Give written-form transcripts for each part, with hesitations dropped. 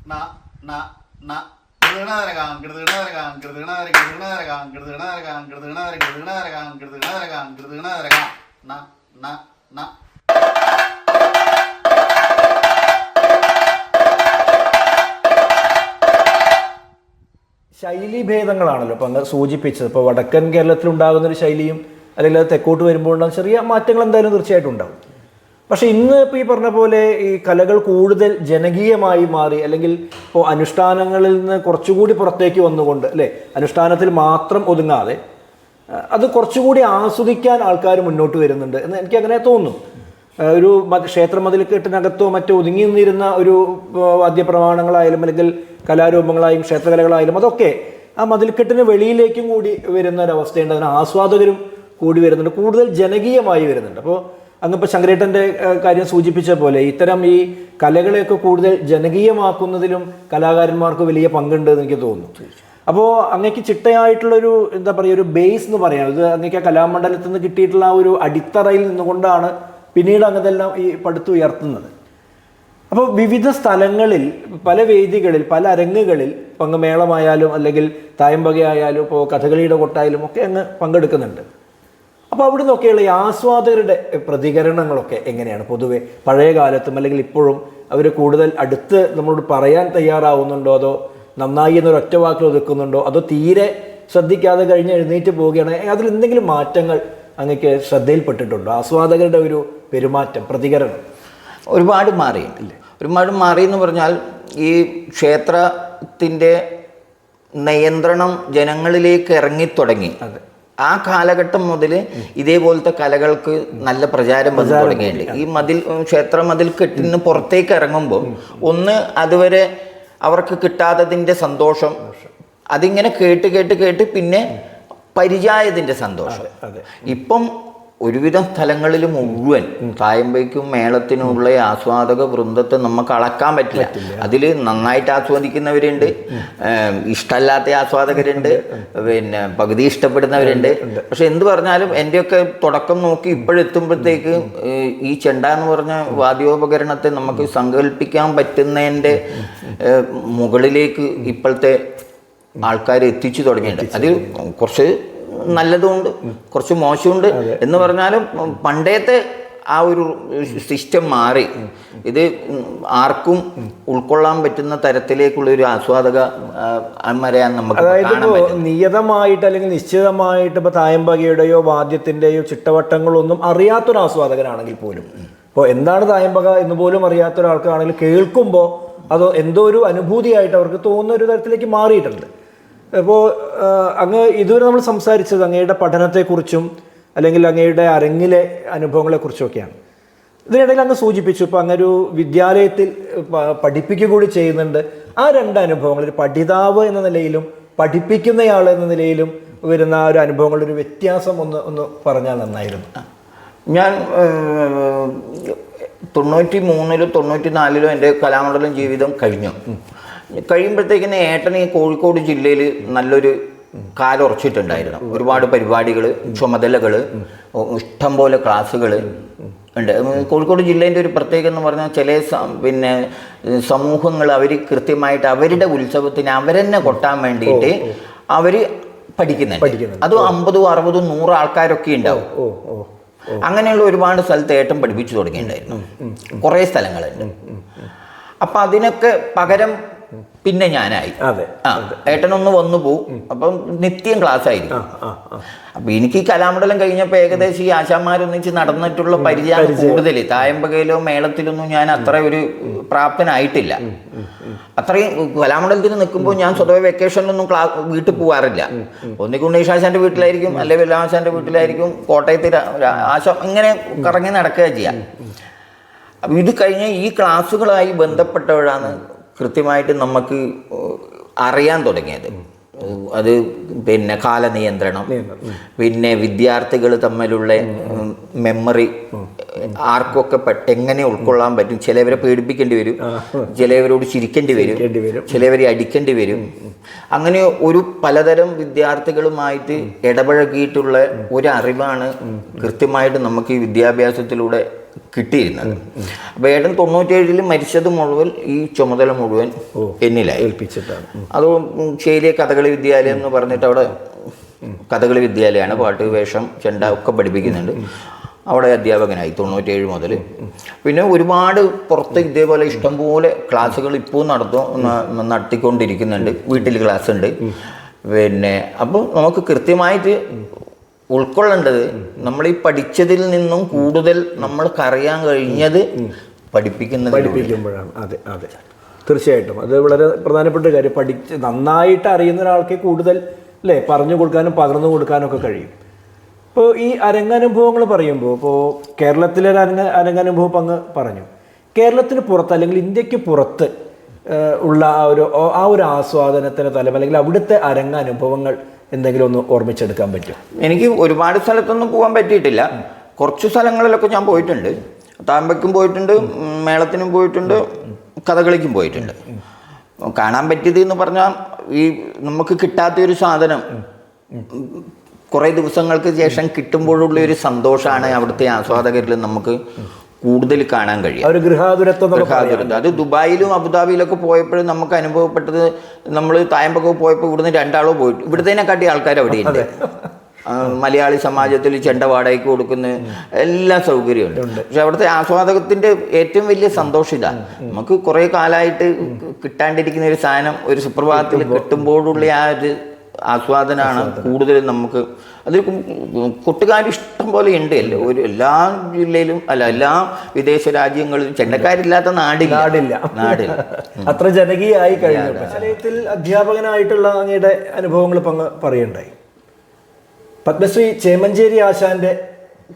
ന ന ന കൃതണരകാം കൃതണരകാം കൃതണരകാം കൃതണരകാം കൃതണരകാം കൃതണരകാം കൃതണരകാം കൃതണരകാം ന ന ന. ശൈലീഭേദങ്ങളാണല്ലോ ഇപ്പം അങ്ങ് സൂചിപ്പിച്ചത്. ഇപ്പോൾ വടക്കൻ കേരളത്തിലുണ്ടാകുന്നൊരു ശൈലിയും അല്ലെങ്കിൽ അത് തെക്കോട്ട് വരുമ്പോൾ ഉണ്ടാകുന്ന ചെറിയ മാറ്റങ്ങൾ എന്തായാലും തീർച്ചയായിട്ടും ഉണ്ടാകും. പക്ഷേ ഇന്ന് ഇപ്പോൾ ഈ പറഞ്ഞ പോലെ ഈ കലകൾ കൂടുതൽ ജനകീയമായി മാറി, അല്ലെങ്കിൽ ഇപ്പോൾ അനുഷ്ഠാനങ്ങളിൽ നിന്ന് കുറച്ചുകൂടി പുറത്തേക്ക് വന്നുകൊണ്ട് അല്ലേ, അനുഷ്ഠാനത്തിൽ മാത്രം ഒതുങ്ങാതെ അത് കുറച്ചുകൂടി ആസ്വദിക്കാൻ ആൾക്കാർ മുന്നോട്ട് വരുന്നുണ്ട് എന്ന് എനിക്ക് അങ്ങനെ തോന്നുന്നു. ഒരു ക്ഷേത്രമതിൽക്കെട്ടിനകത്തോ മറ്റോ ഒതുങ്ങി നിന്നിരുന്ന ഒരു വാദ്യപ്രമാണങ്ങളായാലും അല്ലെങ്കിൽ കലാരൂപങ്ങളായും ക്ഷേത്രകലകളായാലും അതൊക്കെ ആ മതിൽക്കെട്ടിന് വെളിയിലേക്കും കൂടി വരുന്ന ഒരവസ്ഥയുണ്ട്. അതിന് ആസ്വാദകരും കൂടി വരുന്നുണ്ട്, കൂടുതൽ ജനകീയമായി വരുന്നുണ്ട്. അപ്പോൾ അങ്ങിപ്പോൾ ശങ്കരേട്ടൻ്റെ കാര്യം സൂചിപ്പിച്ച പോലെ ഇത്തരം ഈ കലകളെയൊക്കെ കൂടുതൽ ജനകീയമാക്കുന്നതിലും കലാകാരന്മാർക്ക് വലിയ പങ്കുണ്ട് എന്ന് എനിക്ക് തോന്നുന്നു. അപ്പോൾ അങ്ങേക്ക് ചിട്ടയായിട്ടുള്ളൊരു എന്താ പറയുക, ഒരു ബേസ് എന്ന് പറയാം, ഇത് അങ്ങേക്ക് ആ കലാമണ്ഡലത്തിൽ നിന്ന് കിട്ടിയിട്ടുള്ള ആ ഒരു അടിത്തറയിൽ നിന്നുകൊണ്ടാണ് പിന്നീട് അങ്ങനെല്ലാം ഈ പടുത്തുയർത്തുന്നത്. അപ്പോൾ വിവിധ സ്ഥലങ്ങളിൽ, പല വേദികളിൽ, പല അരങ്ങുകളിൽ പങ്കുമേളമായാലും അല്ലെങ്കിൽ തായമ്പകയായാലും ഇപ്പോൾ കഥകളിയുടെ കൊട്ടായാലും ഒക്കെ അങ്ങ് പങ്കെടുക്കുന്നുണ്ട്. അപ്പോൾ അവിടെ നിന്നൊക്കെയുള്ള ഈ ആസ്വാദകരുടെ പ്രതികരണങ്ങളൊക്കെ എങ്ങനെയാണ് പൊതുവെ? പഴയ കാലത്തും അല്ലെങ്കിൽ ഇപ്പോഴും അവർ കൂടുതൽ അടുത്ത് നമ്മളോട് പറയാൻ തയ്യാറാവുന്നുണ്ടോ, അതോ നന്നായി എന്നൊരൊറ്റ വാക്കിൽ ഒതുക്കുന്നുണ്ടോ, അതോ തീരെ ശ്രദ്ധിക്കാതെ കഴിഞ്ഞ് എഴുന്നേറ്റ് പോവുകയാണ്? അതിൽ എന്തെങ്കിലും മാറ്റങ്ങൾ അങ്ങക്ക് ശ്രദ്ധയിൽപ്പെട്ടിട്ടുണ്ടോ? ആസ്വാദകരുടെ ഒരു പെരുമാറ്റം, പ്രതികരണം ഒരുപാട് മാറിയിട്ടില്ലേ? ഒരുപാട് മാറി എന്ന് പറഞ്ഞാൽ ഈ ക്ഷേത്രത്തിൻ്റെ നിയന്ത്രണം ജനങ്ങളിലേക്ക് ഇറങ്ങിത്തുടങ്ങി. ആ കാലഘട്ടം മുതൽ ഇതേപോലത്തെ കലകൾക്ക് നല്ല പ്രചാരം വന്നു തുടങ്ങിയിട്ടുണ്ട്. ഈ ക്ഷേത്ര മതിൽക്കെട്ടിന് പുറത്തേക്ക് ഇറങ്ങുമ്പോൾ ഒന്ന് അതുവരെ അവർക്ക് കിട്ടാത്തതിൻ്റെ സന്തോഷം, അതിങ്ങനെ കേട്ട് കേട്ട് കേട്ട് പിന്നെ പരിചായതിൻ്റെ സന്തോഷം. ഇപ്പം ഒരുവിധം സ്ഥലങ്ങളിൽ മുഴുവൻ തായമ്പയ്ക്കും മേളത്തിനുമുള്ള ആസ്വാദക വൃന്ദത്തെ നമുക്ക് അളക്കാൻ പറ്റില്ല. അതിൽ നന്നായിട്ട് ആസ്വദിക്കുന്നവരുണ്ട്, ഇഷ്ടമല്ലാത്ത ആസ്വാദകരുണ്ട്, പിന്നെ പകുതി ഇഷ്ടപ്പെടുന്നവരുണ്ട്. പക്ഷെ എന്ത് പറഞ്ഞാലും എൻ്റെയൊക്കെ തുടക്കം നോക്കി ഇപ്പോഴെത്തുമ്പോഴത്തേക്ക് ഈ ചെണ്ട എന്ന് പറഞ്ഞ വാദ്യോപകരണത്തെ നമുക്ക് സങ്കല്പിക്കാൻ പറ്റുന്നതിൻ്റെ മുകളിലേക്ക് ഇപ്പോഴത്തെ ആൾക്കാർ എത്തിച്ചു തുടങ്ങിയിട്ടുണ്ട്. അതിൽ കുറച്ച് നല്ലതുമുണ്ട്, കുറച്ച് മോശമുണ്ട്. എന്ന് പറഞ്ഞാലും പണ്ടത്തെ ആ ഒരു സിസ്റ്റം മാറി ഇത് ആർക്കും ഉൾക്കൊള്ളാൻ പറ്റുന്ന തരത്തിലേക്കുള്ള ഒരു ആസ്വാദക വരാൻ നമുക്ക് കാണാൻ പറ്റും. നിയതമായിട്ട് അല്ലെങ്കിൽ നിശ്ചിതമായിട്ട് ഇപ്പോൾ തായമ്പകയുടെയോ വാദ്യത്തിൻ്റെയോ ചിട്ടവട്ടങ്ങളൊന്നും അറിയാത്തൊരു ആസ്വാദകനാണെങ്കിൽ പോലും, ഇപ്പോൾ എന്താണ് തായമ്പക എന്ന് പോലും അറിയാത്ത ഒരാൾക്കാണെങ്കിൽ കേൾക്കുമ്പോൾ അത് എന്തോ ഒരു അനുഭൂതിയായിട്ട് അവർക്ക് തോന്നുന്ന ഒരു തരത്തിലേക്ക് മാറിയിട്ടുണ്ട്. അപ്പോൾ അങ്ങ് ഇതുവരെ നമ്മൾ സംസാരിച്ചത് അങ്ങയുടെ പഠനത്തെക്കുറിച്ചും അല്ലെങ്കിൽ അങ്ങയുടെ അരങ്ങിലെ അനുഭവങ്ങളെക്കുറിച്ചൊക്കെയാണ്. ഇതിനിടയിൽ അങ്ങ് സൂചിപ്പിച്ചു ഇപ്പോൾ അങ്ങൊരു വിദ്യാലയത്തിൽ പഠിപ്പിക്കുക കൂടി ചെയ്യുന്നുണ്ട്. ആ രണ്ട് അനുഭവങ്ങൾ, ഒരു പഠിതാവ് എന്ന നിലയിലും പഠിപ്പിക്കുന്നയാൾ എന്ന നിലയിലും വരുന്ന ആ ഒരു അനുഭവങ്ങളുടെ ഒരു വ്യത്യാസം ഒന്ന് പറഞ്ഞാൽ നന്നായിരുന്നു. ഞാൻ 93-ലും 94-ലും എൻ്റെ കലാമണ്ഡലം ജീവിതം കഴിയുമ്പോഴത്തേക്കിന് ഏട്ടൻ ഈ കോഴിക്കോട് ജില്ലയിൽ നല്ലൊരു കാലുറച്ചിട്ടുണ്ടായിരുന്നു. ഒരുപാട് പരിപാടികൾ, ചുമതലകൾ, ഇഷ്ടംപോലെ ക്ലാസ്സുകൾ ഉണ്ട്. കോഴിക്കോട് ജില്ലേൻ്റെ ഒരു പ്രത്യേകത എന്ന് പറഞ്ഞാൽ ചില പിന്നെ സമൂഹങ്ങൾ അവർ കൃത്യമായിട്ട് അവരുടെ ഉത്സവത്തിന് അവരെന്നെ കൊട്ടാൻ വേണ്ടിയിട്ട് അവർ പഠിക്കുന്നുണ്ട്. അത് 50, 60, 100 ആൾക്കാരൊക്കെ ഉണ്ടാവും. അങ്ങനെയുള്ള ഒരുപാട് സ്ഥലത്ത് ഏട്ടൻ പഠിപ്പിച്ചു തുടങ്ങിയിട്ടുണ്ടായിരുന്നു, കുറേ സ്ഥലങ്ങളുണ്ട്. അപ്പം അതിനൊക്കെ പകരം പിന്നെ ഞാനായി. ഏട്ടനൊന്ന് വന്നു പോവും, അപ്പം നിത്യം ക്ലാസ് ആയിരിക്കും. അപ്പം എനിക്ക് ഈ കലാമണ്ഡലം കഴിഞ്ഞപ്പോൾ ഏകദേശം ഈ ആശാന്മാരൊന്നിച്ച് നടന്നിട്ടുള്ള പരിചയം കൂടുതൽ. തായമ്പകയിലോ മേളത്തിലൊന്നും ഞാൻ അത്ര ഒരു പ്രാപ്തനായിട്ടില്ല. അത്രയും കലാമണ്ഡലത്തിൽ നിൽക്കുമ്പോൾ ഞാൻ സ്വതവേ വെക്കേഷനിലൊന്നും വീട്ടിൽ പോകാറില്ല. ഒന്നിക്ക് ഉണ്ണീഷാശാൻ്റെ വീട്ടിലായിരിക്കും, അല്ലെങ്കിൽ വെല്ലാശാൻ്റെ വീട്ടിലായിരിക്കും, കോട്ടയത്തിൽ ഇങ്ങനെ കറങ്ങി നടക്കുക ചെയ്യാം. അപ്പം ഇത് കഴിഞ്ഞ് ഈ ക്ലാസ്സുകളായി ബന്ധപ്പെട്ടവരാണ് കൃത്യമായിട്ട് നമുക്ക് അറിയാൻ തുടങ്ങിയത്. അത് പിന്നെ കാലനിയന്ത്രണം, പിന്നെ വിദ്യാർത്ഥികൾ തമ്മിലുള്ള മെമ്മറി ആർക്കൊക്കെ എങ്ങനെ ഉൾക്കൊള്ളാൻ പറ്റും. ചിലവരെ പേടിപ്പിക്കേണ്ടി വരും, ചിലവരോട് ചിരിക്കേണ്ടി വരും, ചിലവരെ അടിക്കേണ്ടി വരും. അങ്ങനെ ഒരു പലതരം വിദ്യാർത്ഥികളുമായിട്ട് ഇടപഴകിയിട്ടുള്ള ഒരു അറിവാണ് കൃത്യമായിട്ട് നമുക്ക് ഈ വിദ്യാഭ്യാസത്തിലൂടെ കിട്ടിയിരുന്നത്. അപ്പോൾ ഏട്ടൻ 97 മരിച്ചത് മുഴുവൻ ഈ ചുമതല മുഴുവൻ എന്നിലായി ഏൽപ്പിച്ചിട്ടാണ്. അത് ശൈലിയ കഥകളി വിദ്യാലയം എന്ന് പറഞ്ഞിട്ട് അവിടെ കഥകളി വിദ്യാലയമാണ്, പാട്ട്, വേഷം, ചെണ്ട ഒക്കെ പഠിപ്പിക്കുന്നുണ്ട്. അവിടെ അധ്യാപകനായി 97 മുതൽ. പിന്നെ ഒരുപാട് പുറത്ത് ഇതേപോലെ ഇഷ്ടംപോലെ ക്ലാസ്സുകൾ ഇപ്പോൾ നടത്തിക്കൊണ്ടിരിക്കുന്നുണ്ട്. വീട്ടിൽ ക്ലാസ് ഉണ്ട്. പിന്നെ അപ്പോൾ നമുക്ക് കൃത്യമായിട്ട് ഉൾക്കൊള്ളേണ്ടത് നമ്മൾ ഈ പഠിച്ചതിൽ നിന്നും കൂടുതൽ നമ്മൾക്ക് അറിയാൻ കഴിഞ്ഞത് പഠിപ്പിക്കുമ്പോഴാണ്. അതെ അതെ, തീർച്ചയായിട്ടും അത് വളരെ പ്രധാനപ്പെട്ട കാര്യം. നന്നായിട്ട് അറിയുന്ന ഒരാൾക്ക് കൂടുതൽ അല്ലേ പറഞ്ഞു കൊടുക്കാനും പകർന്നു കൊടുക്കാനും ഒക്കെ കഴിയും. ഇപ്പോൾ ഈ അരങ്ങനുഭവങ്ങൾ പറയുമ്പോൾ, ഇപ്പോൾ കേരളത്തിലെ ഒരു അരങ്ങനുഭവം അങ്ങ് പറഞ്ഞു. കേരളത്തിന് പുറത്ത് അല്ലെങ്കിൽ ഇന്ത്യക്ക് പുറത്ത് ഉള്ള ആ ഒരു ആസ്വാദനത്തിൻ്റെ തലം അല്ലെങ്കിൽ അവിടുത്തെ അരങ്ങനുഭവങ്ങൾ എന്തെങ്കിലും ഒന്ന് ഓർമ്മിച്ചെടുക്കാൻ പറ്റും? എനിക്ക് ഒരുപാട് സ്ഥലത്തൊന്നും പോകാൻ പറ്റിയിട്ടില്ല. കുറച്ച് സ്ഥലങ്ങളിലൊക്കെ ഞാൻ പോയിട്ടുണ്ട്. താമ്പയ്ക്കും പോയിട്ടുണ്ട്, മേളത്തിനും പോയിട്ടുണ്ട്, കഥകളിക്കും പോയിട്ടുണ്ട്. കാണാൻ പറ്റിയത് എന്ന് പറഞ്ഞാൽ ഈ നമുക്ക് കിട്ടാത്തൊരു സാധനം കുറേ ദിവസങ്ങൾക്ക് ശേഷം കിട്ടുമ്പോഴുള്ള ഒരു സന്തോഷമാണ് അവിടുത്തെ ആസ്വാദകരിൽ നമുക്ക് കൂടുതൽ കാണാൻ കഴിയും. ഗൃഹാതുരത്വം അത് ദുബായിലും അബുദാബിയിലൊക്കെ പോയപ്പോഴും നമുക്ക് അനുഭവപ്പെട്ടത്, നമ്മൾ തായമ്പൊക്കെ പോയപ്പോൾ ഇവിടുന്ന് 2 ആളോ പോയിട്ട് ഇവിടുത്തേനെക്കാട്ടി ആൾക്കാർ അവിടെയുണ്ട്. മലയാളി സമാജത്തിൽ ചെണ്ട വാടകയ്ക്ക് കൊടുക്കുന്ന എല്ലാ സൗകര്യമുണ്ട്. പക്ഷെ അവിടുത്തെ ആസ്വാദകത്തിൻ്റെ ഏറ്റവും വലിയ സന്തോഷം ഇതാണ്. നമുക്ക് കുറേ കാലമായിട്ട് കിട്ടാണ്ടിരിക്കുന്ന ഒരു സാധനം ഒരു സുപ്രഭാതത്തിൽ കിട്ടുമ്പോഴുള്ള ആ ഒരു ആസ്വാദനമാണ് കൂടുതലും നമുക്ക്. അതിൽ കൊട്ടുകാർ ഇഷ്ടം പോലെ ഉണ്ട്. എല്ലാ ജില്ലയിലും എല്ലാ വിദേശ രാജ്യങ്ങളിലും ചെണ്ടക്കാരില്ലാത്ത നാടില്ല. അത്ര ജനകീയമായി കഴിഞ്ഞു. വിദ്യാലയത്തിൽ അധ്യാപകനായിട്ടുള്ള അങ്ങയുടെ അനുഭവങ്ങൾ ഇപ്പം അങ്ങ് പറയുണ്ടായി. പത്മശ്രീ ചേമഞ്ചേരി ആശാന്റെ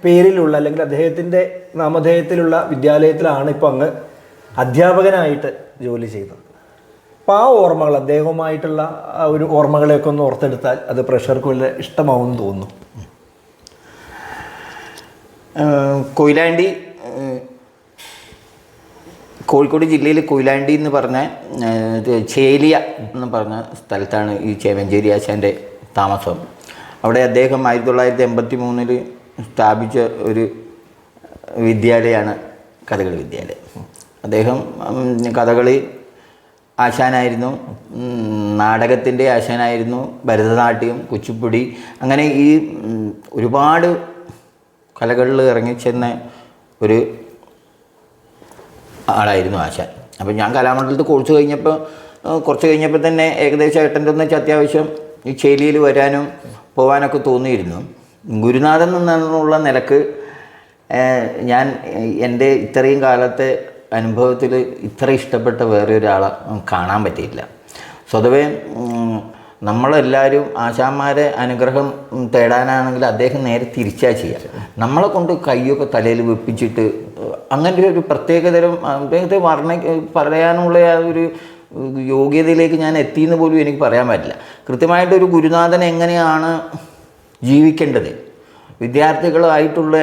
പേരിലുള്ള അല്ലെങ്കിൽ അദ്ദേഹത്തിൻ്റെ നാമധേയത്തിലുള്ള വിദ്യാലയത്തിലാണ് ഇപ്പം അങ്ങ് അധ്യാപകനായിട്ട് ജോലി ചെയ്തത്. അപ്പോൾ ആ ഓർമ്മകൾ, അദ്ദേഹവുമായിട്ടുള്ള ആ ഒരു ഓർമ്മകളെയൊക്കെ ഒന്ന് ഓർത്തെടുത്താൽ അത് പ്രഷർക്ക് വലിയ ഇഷ്ടമാവുമെന്ന് തോന്നുന്നു. കൊയിലാണ്ടി, കോഴിക്കോട് ജില്ലയിൽ കൊയിലാണ്ടി എന്ന് പറഞ്ഞ ചേലിയ എന്ന് പറഞ്ഞ സ്ഥലത്താണ് ഈ ചേമഞ്ചേരി ആശാൻ്റെ താമസം. അവിടെ അദ്ദേഹം 1983 സ്ഥാപിച്ച ഒരു വിദ്യാലയമാണ് കഥകളി വിദ്യാലയം. അദ്ദേഹം കഥകളി ആശാനായിരുന്നു, നാടകത്തിൻ്റെ ആശാനായിരുന്നു, ഭരതനാട്യം, കുച്ചിപ്പുടി, അങ്ങനെ ഈ ഒരുപാട് കലകളിൽ ഇറങ്ങിച്ചെന്ന ഒരു ആളായിരുന്നു ആശാൻ. അപ്പം ഞാൻ കലാമണ്ഡലത്തിൽ കുറച്ച് കഴിഞ്ഞപ്പോൾ തന്നെ ഏകദേശം ഏട്ടൻ്റെ ഒന്നിച്ച് അത്യാവശ്യം ഈ ശൈലിയിൽ വരാനും പോകാനൊക്കെ തോന്നിയിരുന്നു. ഗുരുനാഥൻ എന്നുള്ള നിലക്ക് ഞാൻ എൻ്റെ ഇത്രയും കാലത്തെ അനുഭവത്തിൽ ഇത്ര ഇഷ്ടപ്പെട്ട വേറെ ഒരാളെ കാണാൻ പറ്റിയില്ല. സ്വതവേ നമ്മളെല്ലാവരും ആശാന്മാരെ അനുഗ്രഹം തേടാനാണെങ്കിൽ അദ്ദേഹം നേരെ തിരിച്ചാ ചെയ്യുക. നമ്മളെ കൊണ്ട് കൈയൊക്കെ തലയിൽ വെപ്പിച്ചിട്ട് അങ്ങനെ ഒരു പ്രത്യേകതരം അദ്ദേഹത്തെ പറയാനുള്ള ആ ഒരു യോഗ്യതയിലേക്ക് ഞാൻ എത്തിയെന്ന് പോലും എനിക്ക് പറയാൻ പറ്റില്ല. കൃത്യമായിട്ടൊരു ഗുരുനാഥൻ എങ്ങനെയാണ് ജീവിക്കേണ്ടത്, വിദ്യാർത്ഥികളായിട്ടുള്ള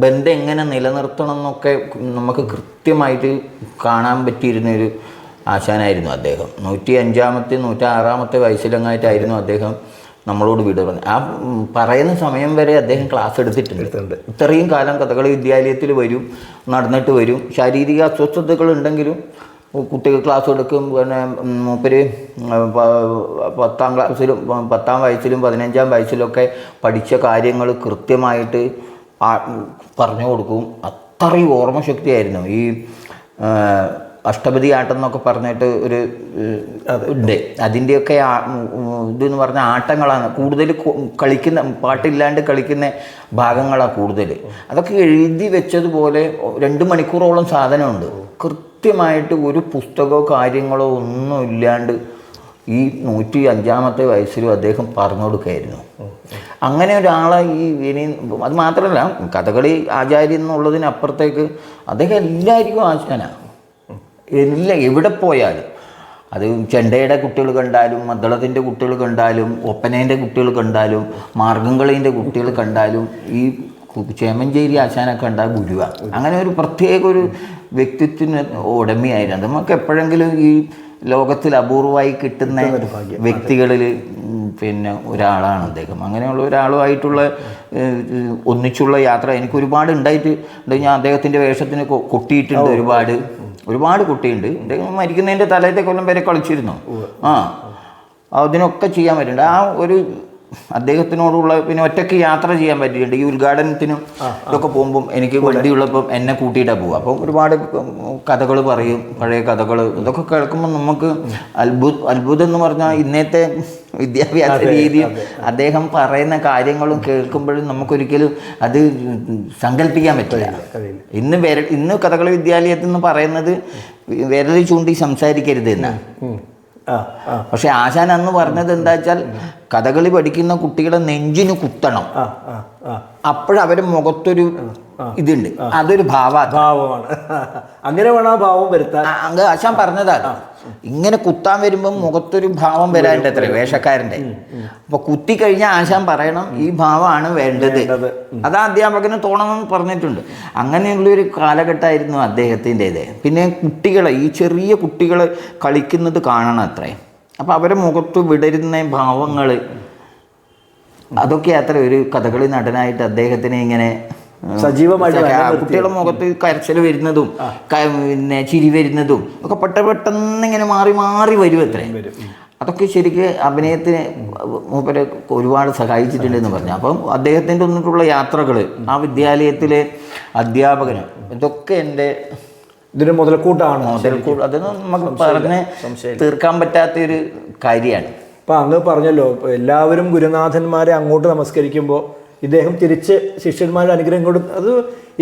ബന്ധം എങ്ങനെ നിലനിർത്തണം എന്നൊക്കെ നമുക്ക് കൃത്യമായിട്ട് കാണാൻ പറ്റിയിരുന്നൊരു ആശാനായിരുന്നു അദ്ദേഹം. 105-ാമത്തെ 106-ാമത്തെ വയസ്സിലങ്ങായിട്ടായിരുന്നു അദ്ദേഹം നമ്മളോട് വിട പറഞ്ഞത്. ആ പറയുന്ന സമയം വരെ അദ്ദേഹം ക്ലാസ് എടുത്തിട്ടുണ്ട്. ഇത്രയും കാലം കഥകളി വിദ്യാലയത്തിൽ വരും, നടന്നിട്ട് വരും. ശാരീരിക അസ്വസ്ഥതകൾ ഉണ്ടെങ്കിലും കുട്ടികൾ ക്ലാസ് എടുക്കും. പിന്നെ മൂപ്പര് 10-ാം ക്ലാസ്സിലും 10-ാം വയസ്സിലും 15-ാം വയസ്സിലൊക്കെ പഠിച്ച കാര്യങ്ങൾ കൃത്യമായിട്ട് പറഞ്ഞു കൊടുക്കും. അത്രയും ഓർമ്മശക്തിയായിരുന്നു. ഈ അഷ്ടപതി ആട്ടം എന്നൊക്കെ പറഞ്ഞിട്ട് ഒരു ഉണ്ട്. അതിൻ്റെയൊക്കെ ഇതെന്ന് പറഞ്ഞാൽ ആട്ടങ്ങളാണ് കൂടുതൽ കളിക്കുന്ന, പാട്ടില്ലാണ്ട് കളിക്കുന്ന ഭാഗങ്ങളാണ് കൂടുതൽ. അതൊക്കെ എഴുതി വെച്ചതുപോലെ 2 മണിക്കൂറോളം സാധനമുണ്ട്. കൃത്യമായിട്ട് ഒരു പുസ്തകമോ കാര്യങ്ങളോ ഒന്നും ഇല്ലാണ്ട് ഈ 105-ാമത്തെ വയസ്സിലും അദ്ദേഹം പറഞ്ഞു കൊടുക്കുകയായിരുന്നു. അങ്ങനെ ഒരാളെ ഇനി അത് മാത്രമല്ല, കഥകളി ആചാര്യൻ എന്നുള്ളതിനപ്പുറത്തേക്ക് അദ്ദേഹം എല്ലാവർക്കും ആശാനാണ്. എവിടെ പോയാലും, അത് ചെണ്ടയുടെ കുട്ടികൾ കണ്ടാലും, മദ്ദളത്തിൻ്റെ കുട്ടികൾ കണ്ടാലും, ഒപ്പനേൻ്റെ കുട്ടികൾ കണ്ടാലും, മാർഗംകളീൻ്റെ കുട്ടികൾ കണ്ടാലും ഈ ചേമഞ്ചേരി ആശാനെ കണ്ടാൽ ഗുരുവാണ്. അങ്ങനെ ഒരു പ്രത്യേക ഒരു വ്യക്തിത്വത്തിന് ഉടമയായിരുന്നു. നമുക്ക് എപ്പോഴെങ്കിലും ഈ ലോകത്തിൽ അപൂർവമായി കിട്ടുന്ന വ്യക്തികളിൽ പിന്നെ ഒരാളാണ് അദ്ദേഹം. അങ്ങനെയുള്ള ഒരാളുമായിട്ടുള്ള ഒന്നിച്ചുള്ള യാത്ര എനിക്ക് ഒരുപാട് ഉണ്ടായിട്ട് ഉണ്ട്. ഞാൻ അദ്ദേഹത്തിൻ്റെ വേഷത്തിന് കൊട്ടിയിട്ടുണ്ട്, ഒരുപാട് കുട്ടിയുണ്ട്. അദ്ദേഹം മരിക്കുന്നതിൻ്റെ തലേത്തെ കൊല്ലം വരെ കളിച്ചിരുന്നു. അതിനൊക്കെ ചെയ്യാൻ പറ്റുന്നുണ്ട്. ആ ഒരു അദ്ദേഹത്തിനോടുള്ള, പിന്നെ ഒറ്റയ്ക്ക് യാത്ര ചെയ്യാൻ പറ്റിയിട്ടുണ്ട്. ഈ ഉദ്ഘാടനത്തിനും ഇതൊക്കെ പോകുമ്പം എനിക്ക് വണ്ടിയുള്ളപ്പം എന്നെ കൂട്ടിയിട്ടാണ് പോകുക. അപ്പം ഒരുപാട് കഥകൾ പറയും, പഴയ കഥകൾ. ഇതൊക്കെ കേൾക്കുമ്പോൾ നമുക്ക് അത്ഭുതം എന്ന് പറഞ്ഞാൽ ഇന്നത്തെ വിദ്യാഭ്യാസ രീതിയും അദ്ദേഹം പറയുന്ന കാര്യങ്ങളും കേൾക്കുമ്പോഴും നമുക്കൊരിക്കലും അത് സങ്കല്പിക്കാൻ പറ്റില്ല. ഇന്ന് കഥകളി വിദ്യാലയത്തിൽ നിന്ന് പറയുന്നത് വിരൽ ചൂണ്ടി സംസാരിക്കരുത് എന്നാണ്. പക്ഷെ ആശാൻ അന്ന് പറഞ്ഞത് എന്താ വെച്ചാൽ കഥകളി പഠിക്കുന്ന കുട്ടികളെ നെഞ്ചിന് കുത്തണം, അപ്പോഴവരുടെ മുഖത്തൊരു ഇതുണ്ട്, അതൊരു ഭാവമാണ്. അങ്ങനെ വേണം ആ ഭാവം വരുത്താൻ. ആശാൻ പറഞ്ഞതാണ്. ഇങ്ങനെ കുത്താൻ വരുമ്പോൾ മുഖത്തൊരു ഭാവം വരാനുണ്ട് അത്ര വേഷക്കാരൻ്റെ. അപ്പൊ കുത്തി കഴിഞ്ഞാൽ ആശാൻ പറയണം ഈ ഭാവമാണ് വേണ്ടത്. അത് അധ്യാപകന് തോന്നണമെന്ന് പറഞ്ഞിട്ടുണ്ട്. അങ്ങനെയുള്ളൊരു കാലഘട്ടമായിരുന്നു അദ്ദേഹത്തിൻ്റെത്. പിന്നെ കുട്ടികളെ, ഈ ചെറിയ കുട്ടികൾ കളിക്കുന്നത് കാണണം അത്രേ. അപ്പം അവരുടെ മുഖത്ത് വിടരുന്ന ഭാവങ്ങൾ, അതൊക്കെ അത്ര ഒരു കഥകളി നടനായിട്ട് അദ്ദേഹത്തിനെ ഇങ്ങനെ സജീവമായിട്ട് കുട്ടികളുടെ മുഖത്ത് കരച്ചിൽ വരുന്നതും പിന്നെ ചിരി വരുന്നതും ഒക്കെ പെട്ടെന്ന് ഇങ്ങനെ മാറി വരും അത്രേ. അതൊക്കെ ശരിക്ക് അഭിനയത്തിന് മൂപ്പരെ ഒരുപാട് സഹായിച്ചിട്ടുണ്ടെന്ന് പറഞ്ഞു. അപ്പം അദ്ദേഹത്തിൻ്റെ ഒന്നിട്ടുള്ള യാത്രകൾ, ആ വിദ്യാലയത്തിലെ അധ്യാപകന്, ഇതൊക്കെ എൻ്റെ ഇതിന് മുതൽക്കൂട്ടാണ്. അത് നമുക്ക് പറഞ്ഞ് തീർക്കാൻ പറ്റാത്തൊരു കാര്യമാണ്. അപ്പം അങ്ങ് പറഞ്ഞല്ലോ, എല്ലാവരും ഗുരുനാഥന്മാരെ അങ്ങോട്ട് നമസ്കരിക്കുമ്പോൾ ഇദ്ദേഹം തിരിച്ച് ശിഷ്യന്മാരുടെ അനുഗ്രഹം കൊടുക്കും. അത്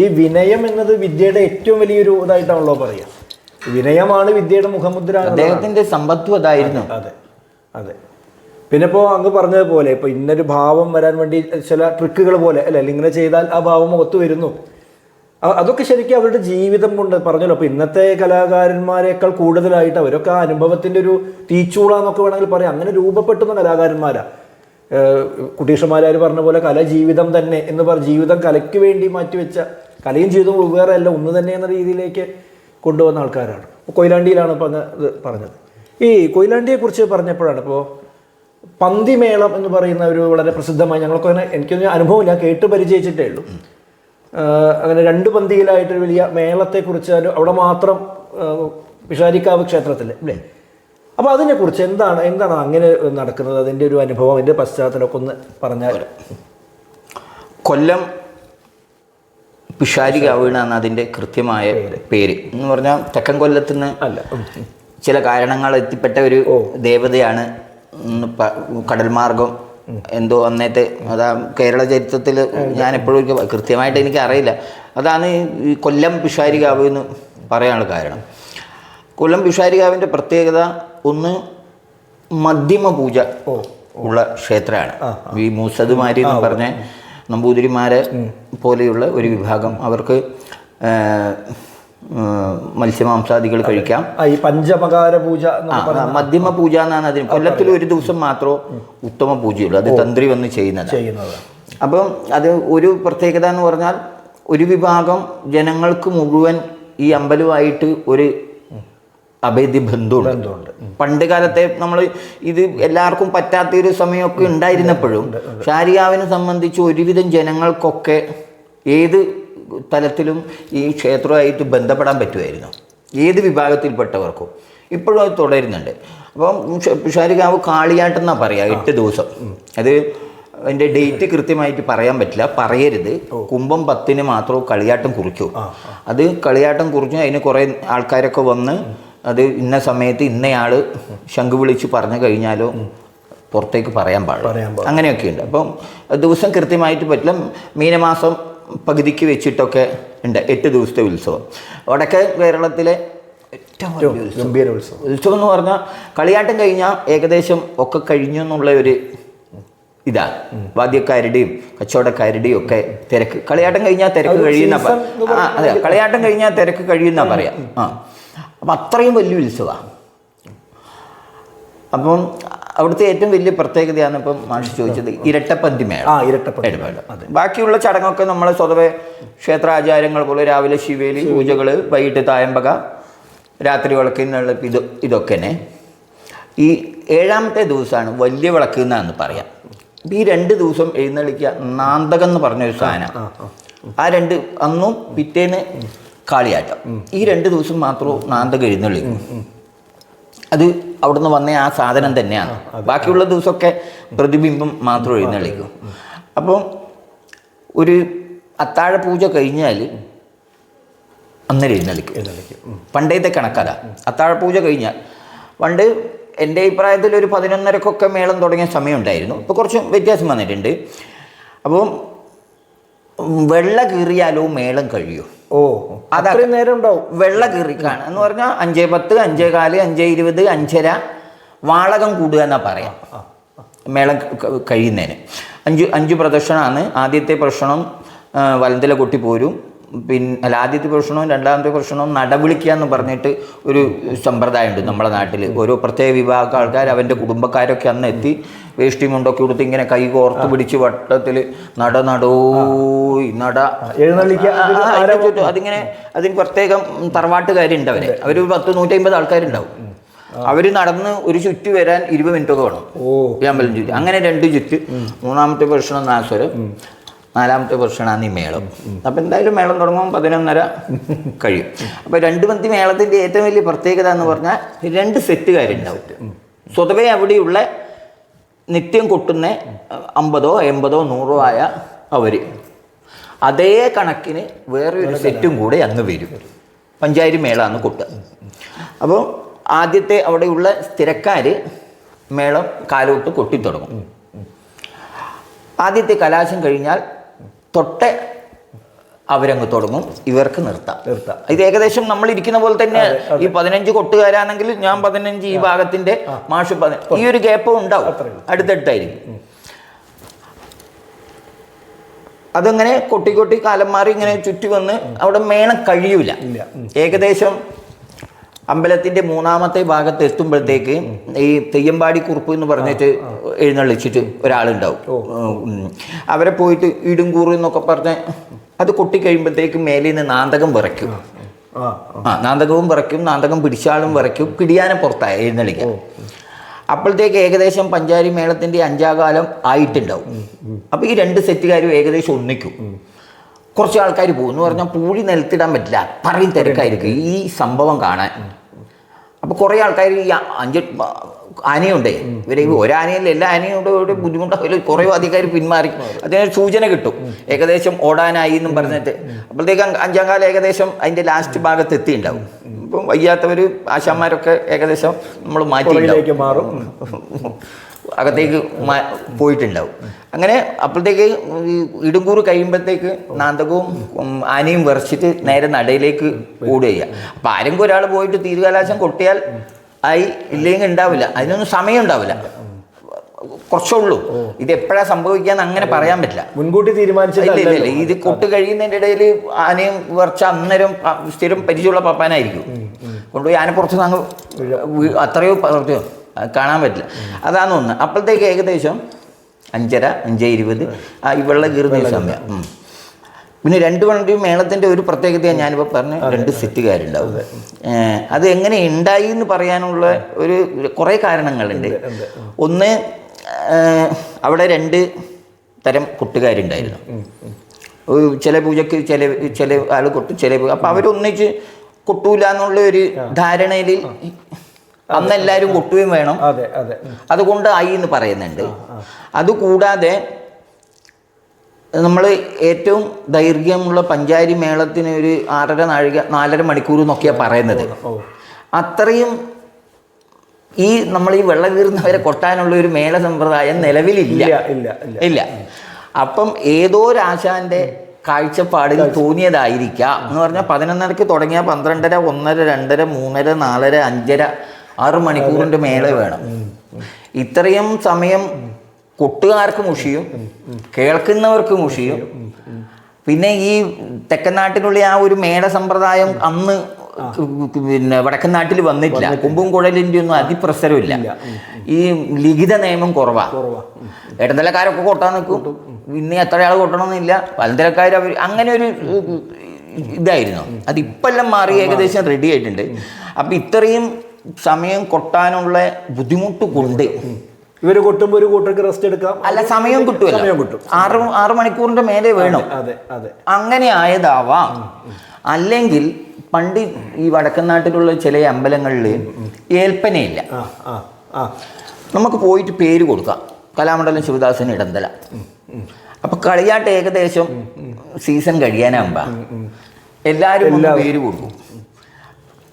ഈ വിനയം എന്നത് വിദ്യയുടെ ഏറ്റവും വലിയൊരു ഇതായിട്ടാണല്ലോ പറയുക. വിനയമാണ് വിദ്യയുടെ മുഖമുദ്ര. അദ്ദേഹത്തിൻ്റെ സമ്പത്തും അതായിരുന്നു. അതെ. പിന്നെ ഇപ്പോൾ അങ്ങ് പറഞ്ഞതുപോലെ ഇപ്പോൾ ഇന്നൊരു ഭാവം വരാൻ വേണ്ടി ചില ട്രിക്കുകൾ പോലെ അല്ലേ, ഇങ്ങനെ ചെയ്താൽ ആ ഭാവം മുഖത്ത് വരുന്നു. അതൊക്കെ ശരിക്കും അവരുടെ ജീവിതം കൊണ്ട് പറഞ്ഞല്ലോ. അപ്പോൾ ഇന്നത്തെ കലാകാരന്മാരെക്കാൾ കൂടുതലായിട്ട് അവരൊക്കെ ആ അനുഭവത്തിൻ്റെ ഒരു തീച്ചൂള എന്നൊക്കെ വേണമെങ്കിൽ പറയാം. അങ്ങനെ രൂപപ്പെട്ടുന്ന കലാകാരന്മാരാണ്. കുട്ടീഷന്മാർ പറഞ്ഞ പോലെ കല ജീവിതം തന്നെ എന്ന് പറഞ്ഞ് ജീവിതം കലയ്ക്ക് വേണ്ടി മാറ്റിവെച്ച, കലയും ജീവിതവും വേറെ അല്ല ഒന്ന് തന്നെ എന്ന രീതിയിലേക്ക് കൊണ്ടുവന്ന ആൾക്കാരാണ്. ഇപ്പോൾ കൊയിലാണ്ടിയിലാണ് ഇപ്പോൾ അങ്ങ് ഇത് പറഞ്ഞത്. ഈ കൊയിലാണ്ടിയെക്കുറിച്ച് പറഞ്ഞപ്പോഴാണ് ഇപ്പോൾ പന്തിമേളം എന്ന് പറയുന്ന ഒരു വളരെ പ്രസിദ്ധമായി, ഞങ്ങൾക്ക് അങ്ങനെ എനിക്കൊന്നും അനുഭവം ഞാൻ കേട്ട് പരിചയിച്ചിട്ടേ ഉള്ളൂ. അങ്ങനെ 2 പന്തിയിലായിട്ടൊരു വലിയ മേളത്തെക്കുറിച്ച് അവിടെ മാത്രം പിഷാരിക്കാവ് ക്ഷേത്രത്തിൽ അല്ലേ. അപ്പോൾ അതിനെക്കുറിച്ച് എന്താണ് അങ്ങനെ നടക്കുന്നത്, അതിൻ്റെ ഒരു അനുഭവം, അതിൻ്റെ പശ്ചാത്തലമൊക്കെ ഒന്ന് പറഞ്ഞാൽ. കൊല്ലം പിഷാരിക്കാവ് എന്നാണ് അതിൻ്റെ കൃത്യമായ പേര്. എന്ന് പറഞ്ഞാൽ തെക്കൻ കൊല്ലത്ത് നിന്ന് അല്ല, ചില കാരണങ്ങൾ എത്തിപ്പെട്ട ഒരു ദേവതയാണ്. കടൽമാർഗം എന്തോ അന്നത്തെ, അതാ കേരള ചരിത്രത്തിൽ ഞാൻ എപ്പോഴും കൃത്യമായിട്ട് എനിക്കറിയില്ല. അതാണ് ഈ കൊല്ലം പിഷാരിക്കാവ് എന്ന് പറയാനുള്ള കാരണം. കൊല്ലം പിഷാരിക്കാവിൻ്റെ പ്രത്യേകത ഒന്ന് മധ്യമ പൂജ ഉള്ള ക്ഷേത്രമാണ്. ഈ മൂസദുമാരി എന്ന് പറഞ്ഞ നമ്പൂതിരിമാരെ പോലെയുള്ള ഒരു വിഭാഗം, അവർക്ക് മത്സ്യമാംസാദികൾ കഴിക്കാം. ഈ പഞ്ചമകാര പൂജ, മധ്യമ പൂജ എന്നാണ് അതിന്. കൊല്ലത്തിൽ ഒരു ദിവസം മാത്രമേ ഉത്തമ പൂജയുള്ളൂ, അത് തന്ത്രി വന്ന് ചെയ്യുന്നത്. അപ്പം അത് ഒരു പ്രത്യേകത എന്ന് പറഞ്ഞാൽ ഒരു വിഭാഗം ജനങ്ങൾക്ക് മുഴുവൻ ഈ അമ്പലമായിട്ട് ഒരു അഭേദ്യ ബന്ധമുണ്ട്. പണ്ട് കാലത്തെ നമ്മൾ ഇത് എല്ലാവർക്കും പറ്റാത്തൊരു സമയമൊക്കെ ഉണ്ടായിരുന്നപ്പോഴും ഷാരിയാവിനെ സംബന്ധിച്ച് ഒരുവിധം ജനങ്ങൾക്കൊക്കെ ഏത് തലത്തിലും ഈ ക്ഷേത്രമായിട്ട് ബന്ധപ്പെടാൻ പറ്റുമായിരുന്നു, ഏത് വിഭാഗത്തിൽപ്പെട്ടവർക്കും. ഇപ്പോഴും അത് തുടരുന്നുണ്ട്. അപ്പം പിഷാരിക്കാവ് കാളിയാട്ടം എന്നാണ് പറയുക, 8 ദിവസം. അത് അതിൻ്റെ ഡേറ്റ് കൃത്യമായിട്ട് പറയാൻ പറ്റില്ല, പറയരുത്. കുംഭം 10-ന് മാത്രമേ കളിയാട്ടം കുറിക്കൂ. അത് കളിയാട്ടം കുറിച്ച് അതിന് കുറേ ആൾക്കാരൊക്കെ വന്ന് അത് ഇന്ന സമയത്ത് ഇന്നയാൾ ശംഖ് വിളിച്ച് പറഞ്ഞു കഴിഞ്ഞാലോ പുറത്തേക്ക് പറയാൻ പാടില്ല, അങ്ങനെയൊക്കെയുണ്ട്. അപ്പം ദിവസം കൃത്യമായിട്ട് പറ്റില്ല. മീനമാസം പകുതിക്ക് വെച്ചിട്ടൊക്കെ ഉണ്ട് 8 ദിവസത്തെ ഉത്സവം. വടക്കേ കേരളത്തിലെ ഏറ്റവും ഗംഭീര ഉത്സവം എന്ന് പറഞ്ഞാൽ കളിയാട്ടം കഴിഞ്ഞാൽ ഏകദേശം ഒക്കെ കഴിഞ്ഞു എന്നുള്ള ഒരു ഇതാണ്. വാദ്യക്കാരുടെയും കച്ചവടക്കാരുടെയും ഒക്കെ തിരക്ക്. കളിയാട്ടം കഴിഞ്ഞാൽ തിരക്ക് കഴിയുന്ന, അതെ, കളിയാട്ടം കഴിഞ്ഞാൽ തിരക്ക് കഴിയുന്ന പറയാം. അപ്പം അത്രയും വലിയ ഉത്സവമാണ്. അപ്പം അവിടുത്തെ ഏറ്റവും വലിയ പ്രത്യേകതയാണ് ഇപ്പം മാഷ് ചോദിച്ചത് ഇരട്ടപ്പന്തി മേളം. ബാക്കിയുള്ള ചടങ്ങൊക്കെ നമ്മൾ സ്വതവേ ക്ഷേത്രാചാരങ്ങൾ പോലെ രാവിലെ ശിവേലി പൂജകൾ, വൈകിട്ട് തായമ്പക, രാത്രി വിളക്കിനുള്ള ഇതൊക്കെ തന്നെ. ഈ ഏഴാമത്തെ ദിവസമാണ് വലിയ വിളക്ക് എന്നാന്ന് പറയാം. ഈ 2 ദിവസം എഴുന്നള്ളിക്കുക നാന്തകം എന്ന് പറഞ്ഞൊരു സാധനം. ആ 2 അന്നും പിറ്റേന്ന് കാളിയാട്ടം. ഈ 2 ദിവസം മാത്രമേ നാന്തകം എഴുന്നള്ളിക്കും. അത് അവിടുന്ന് വന്ന ആ സാധനം തന്നെയാണ്. ബാക്കിയുള്ള ദിവസമൊക്കെ പ്രതിബിംബം മാത്രം എഴുന്നള്ളിക്കും. അപ്പം ഒരു അത്താഴ പൂജ കഴിഞ്ഞാൽ അന്നേരം എഴുന്നള്ളിക്കും. പണ്ടത്തെ കണക്കല്ല. അത്താഴ പൂജ കഴിഞ്ഞാൽ പണ്ട് എൻ്റെ അഭിപ്രായത്തിൽ ഒരു 11:30-ക്കൊക്കെ മേളം തുടങ്ങിയ സമയമുണ്ടായിരുന്നു. ഇപ്പോൾ കുറച്ച് വ്യത്യാസം വന്നിട്ടുണ്ട്. അപ്പം വെള്ള കീറിയാലോ മേളം കഴിയും. അത്രയും നേരം ഉണ്ടാവും. വെള്ള കീറിക്കാണ് എന്ന് പറഞ്ഞാൽ 5:10, 5:15, 5:20, 5:30 വാളകം കൂടുക എന്നാ പറയാം. മേളം കഴിയുന്നതിന് 5 പ്രദക്ഷിണമാണ്. ആദ്യത്തെ പ്രദക്ഷിണം വലന്തല കൊട്ടി പോരും. പിന്നെ ആദ്യത്തെ പ്രദക്ഷിണവും രണ്ടാമത്തെ പ്രദക്ഷിണവും നടവിളിക്കുക എന്ന് പറഞ്ഞിട്ട് ഒരു സമ്പ്രദായമുണ്ട് നമ്മുടെ നാട്ടിൽ. ഓരോ പ്രത്യേക വിഭാഗം ആൾക്കാർ അവൻ്റെ കുടുംബക്കാരൊക്കെ അന്ന് എത്തി വേഷ്ടി മുണ്ടൊക്കെ കൊടുത്ത് ഇങ്ങനെ കൈ കോർത്ത് പിടിച്ച് വട്ടത്തിൽ അതിങ്ങനെ അതിന് പ്രത്യേകം തറവാട്ടുകാരുണ്ട്. അവർ 100-150 ആൾക്കാരുണ്ടാവും. അവർ നടന്ന് ഒരു ചുറ്റ് വരാൻ 20 മിനിറ്റൊക്കെ വേണം. ഈ അമ്പലം ചുറ്റ്. അങ്ങനെ 2 ചുറ്റ്. 3ാമത്തെ പ്രദക്ഷിണം നാസ്വരം, 4ാമത്തെ പ്രദക്ഷിണമാണ് ഈ മേളം. അപ്പം എന്തായാലും മേളം തുടങ്ങുമ്പോൾ 11:30 കഴിയും. അപ്പോൾ 2 പന്തി മേളത്തിൻ്റെ ഏറ്റവും വലിയ പ്രത്യേകത എന്ന് പറഞ്ഞാൽ 2 സെറ്റുകാരുണ്ടാവും. സ്വതവേ അവിടെയുള്ള നിത്യം കൊട്ടുന്ന 50, 80, 100 ആയ അവർ അതേ കണക്കിന് വേറൊരു സെറ്റും കൂടെ അങ്ങ് വരും. പഞ്ചായത്ത് മേളമാണ് കൊട്ടുക. അപ്പോൾ ആദ്യത്തെ അവിടെയുള്ള സ്ഥിരക്കാർ മേളം കാലോട്ട് കൊട്ടിത്തുടങ്ങും. ആദ്യത്തെ കലാശം കഴിഞ്ഞാൽ തൊട്ട അവരങ്ങ് തുടങ്ങും. ഇവർക്ക് നിർത്താം. ഇത് ഏകദേശം നമ്മൾ ഇരിക്കുന്ന പോലെ തന്നെ. ഈ 15 കൊട്ടുകാരാണെങ്കിൽ ഞാൻ 15, ഈ ഭാഗത്തിന്റെ മാഷ് 15, ഈ ഒരു ഗ്യാപ്പ് ഉണ്ടാവും. അടുത്തടുത്തായിരിക്കും. അതങ്ങനെ കൊട്ടി കാലം മാറി ഇങ്ങനെ ചുറ്റി വന്ന് അവിടെ മേളം കഴിയൂല. ഏകദേശം അമ്പലത്തിന്റെ 3ാമത്തെ ഭാഗത്ത് എത്തുമ്പോഴത്തേക്ക് ഈ തെയ്യമ്പാടി കുറുപ്പ് എന്ന് പറഞ്ഞിട്ട് എഴുന്നള്ളിച്ചിട്ട് ഒരാളുണ്ടാവും. അവരെ പോയിട്ട് ഇടുംകൂറ് എന്നൊക്കെ പറഞ്ഞ് അത് കൊട്ടിക്കഴിയുമ്പോഴത്തേക്ക് മേലിൽ നിന്ന് നാന്തകം വിറയ്ക്കും. നാന്തകവും വിറയ്ക്കും, നാന്തകം പിടിച്ചാളും വിറയ്ക്കും. പിടിയാനെ പുറത്തായി എഴുന്നള്ളിക്കാം. അപ്പോഴത്തേക്ക് ഏകദേശം പഞ്ചാരി മേളത്തിന്റെ 5ാം കാലം ആയിട്ടുണ്ടാവും. അപ്പൊ ഈ 2 സെറ്റുകാരും ഏകദേശം ഒന്നിക്കും. കുറച്ച് ആൾക്കാർ പോകും എന്ന് പറഞ്ഞാൽ പൂഴി നിലത്തിടാൻ പറ്റില്ല, പറയും തിരക്കായിരിക്കും ഈ സംഭവം കാണാൻ. അപ്പോൾ കുറേ ആൾക്കാർ ഈ 5 ആനയുണ്ടേ, ഇവരെ ഒരാനയല്ല എല്ലാ ആനയോട് ബുദ്ധിമുട്ടാവില്ല. കുറേ അധികാരി പിന്മാറി അതിനൊരു സൂചന കിട്ടും ഏകദേശം ഓടാനായി എന്നും പറഞ്ഞിട്ട്. അപ്പോഴത്തേക്ക് 5ാം കാലം ഏകദേശം അതിൻ്റെ ലാസ്റ്റ് ഭാഗത്ത് എത്തിയിട്ടുണ്ടാവും. ഇപ്പം വയ്യാത്തവർ ആശാന്മാരൊക്കെ ഏകദേശം നമ്മൾ മാറ്റി മാറും, അകത്തേക്ക് പോയിട്ടുണ്ടാവും. അങ്ങനെ അപ്പോഴത്തേക്ക് ഇടുംകൂറ് കഴിയുമ്പോഴത്തേക്ക് നാന്തകവും ആനയും വിറച്ചിട്ട് നേരെ നടയിലേക്ക് ഓടുക. അപ്പം ആരെങ്കിലും ഒരാൾ പോയിട്ട് തീരുകലാശം കൊട്ടിയാൽ ആയി, ഇല്ലെങ്കിൽ ഉണ്ടാവില്ല. അതിനൊന്നും സമയം ഉണ്ടാവില്ല, കുറച്ചുള്ളൂ. ഇത് എപ്പോഴാ സംഭവിക്കാന്ന് അങ്ങനെ പറയാൻ പറ്റില്ല, മുൻകൂട്ടി തീരുമാനിച്ചില്ല. ഇല്ല, ഇത് കൊട്ട് കഴിയുന്നതിൻ്റെ ഇടയിൽ ആനയും വിറച്ച അന്നേരം സ്ഥിരം പരിചയമുള്ള പപ്പാനായിരിക്കും കൊണ്ടുപോയി ആന പുറത്ത് അങ്ങ് അത്രയോ കാണാൻ പറ്റില്ല. അതാണ് ഒന്ന്. അപ്പോഴത്തേക്ക് ഏകദേശം 5:30, 5:20 ഈ വെള്ളം കീറുന്ന സമയം. പിന്നെ 2 വണ്ടിയും മേളത്തിൻ്റെ ഒരു പ്രത്യേകത ഞാനിപ്പോൾ പറഞ്ഞ 2 സെറ്റുകാരുണ്ടാവും. അത് എങ്ങനെ ഉണ്ടായി എന്ന് പറയാനുള്ള ഒരു കുറേ കാരണങ്ങളുണ്ട്. ഒന്ന്, അവിടെ 2 തരം കൊട്ടുകാരുണ്ടായിരുന്നു. ചില പൂജയ്ക്ക് ചില ആൾ കൊട്ടും, ചില പൂജ. അപ്പം അവരൊന്നിച്ച് കൊട്ടൂല എന്നുള്ള ഒരു ധാരണയിൽ അന്ന് എല്ലാവരും കൊട്ടുകയും വേണം. അതുകൊണ്ട് ആയി എന്ന് പറയുന്നുണ്ട്. അതുകൂടാതെ നമ്മൾ ഏറ്റവും ദൈർഘ്യമുള്ള പഞ്ചാരി മേളത്തിന് ഒരു 4.5 മണിക്കൂർ എന്നൊക്കെയാണ് പറയുന്നത്. അത്രയും ഈ നമ്മൾ ഈ വെള്ളം കീറുന്നവരെ കൊട്ടാനുള്ള ഒരു മേള സമ്പ്രദായം നിലവിലില്ല. ഇല്ല. അപ്പം ഏതോ ഒരാശാന്റെ കാഴ്ചപ്പാടിൽ തോന്നിയതായിരിക്കാം എന്ന് പറഞ്ഞാൽ 11:30 തുടങ്ങിയാൽ 12:30, 1:30, 2:30, 3:30, 4:30, 5:30, 6 മണിക്കൂറിൻ്റെ മേളെ വേണം. ഇത്രയും സമയം കൊട്ടുകാർക്ക് മുഷിയും, കേൾക്കുന്നവർക്ക് മുഷിയും. പിന്നെ ഈ തെക്കൻ നാട്ടിലുള്ള ആ ഒരു മേള സമ്പ്രദായം അന്ന് പിന്നെ വടക്കൻ നാട്ടിൽ വന്നിട്ടില്ല. കൊമ്പും കുഴലിൻ്റെ ഒന്നും അതിപ്രസരമില്ല. ഈ ലിഖിത നിയമം കുറവാണ്. ഇടനിലക്കാരൊക്കെ കൊട്ടാൻ നിൽക്കും, പിന്നെ എത്ര ആൾ കൊട്ടണമെന്നില്ല. വലന്തരക്കാർ അവർ അങ്ങനെ ഒരു ഇതായിരുന്നു. അതിപ്പെല്ലാം മാറി ഏകദേശം റെഡി ആയിട്ടുണ്ട്. അപ്പം ഇത്രയും സമയം കൊട്ടാനുള്ള ബുദ്ധിമുട്ട് കൊണ്ട് ഇവർ കൊട്ടുമ്പോൾ ഒരു കൂട്ടർക്ക് റെസ്റ്റ് എടുക്കാം, അല്ല സമയം കിട്ടുമല്ലോ, സമയം കിട്ടും. 6 മണിക്കൂറിന്റെ മേലെ വേണം. അതെ അതെ. അങ്ങനെ ആയതാവാം. അല്ലെങ്കിൽ പണ്ട് ഈ വടക്കൻ നാട്ടിലുള്ള ചില അമ്പലങ്ങളിൽ ഏൽപ്പനയില്ല. നമുക്ക് പോയിട്ട് പേര് കൊടുക്കാം, കലാമണ്ഡലം ശിവദാസൻ ഇടന്തല. അപ്പൊ കളിയാട്ട് ഏകദേശം സീസൺ കഴിയാനാകുമ്പോ എല്ലാവരും പേര് കൊടുക്കും.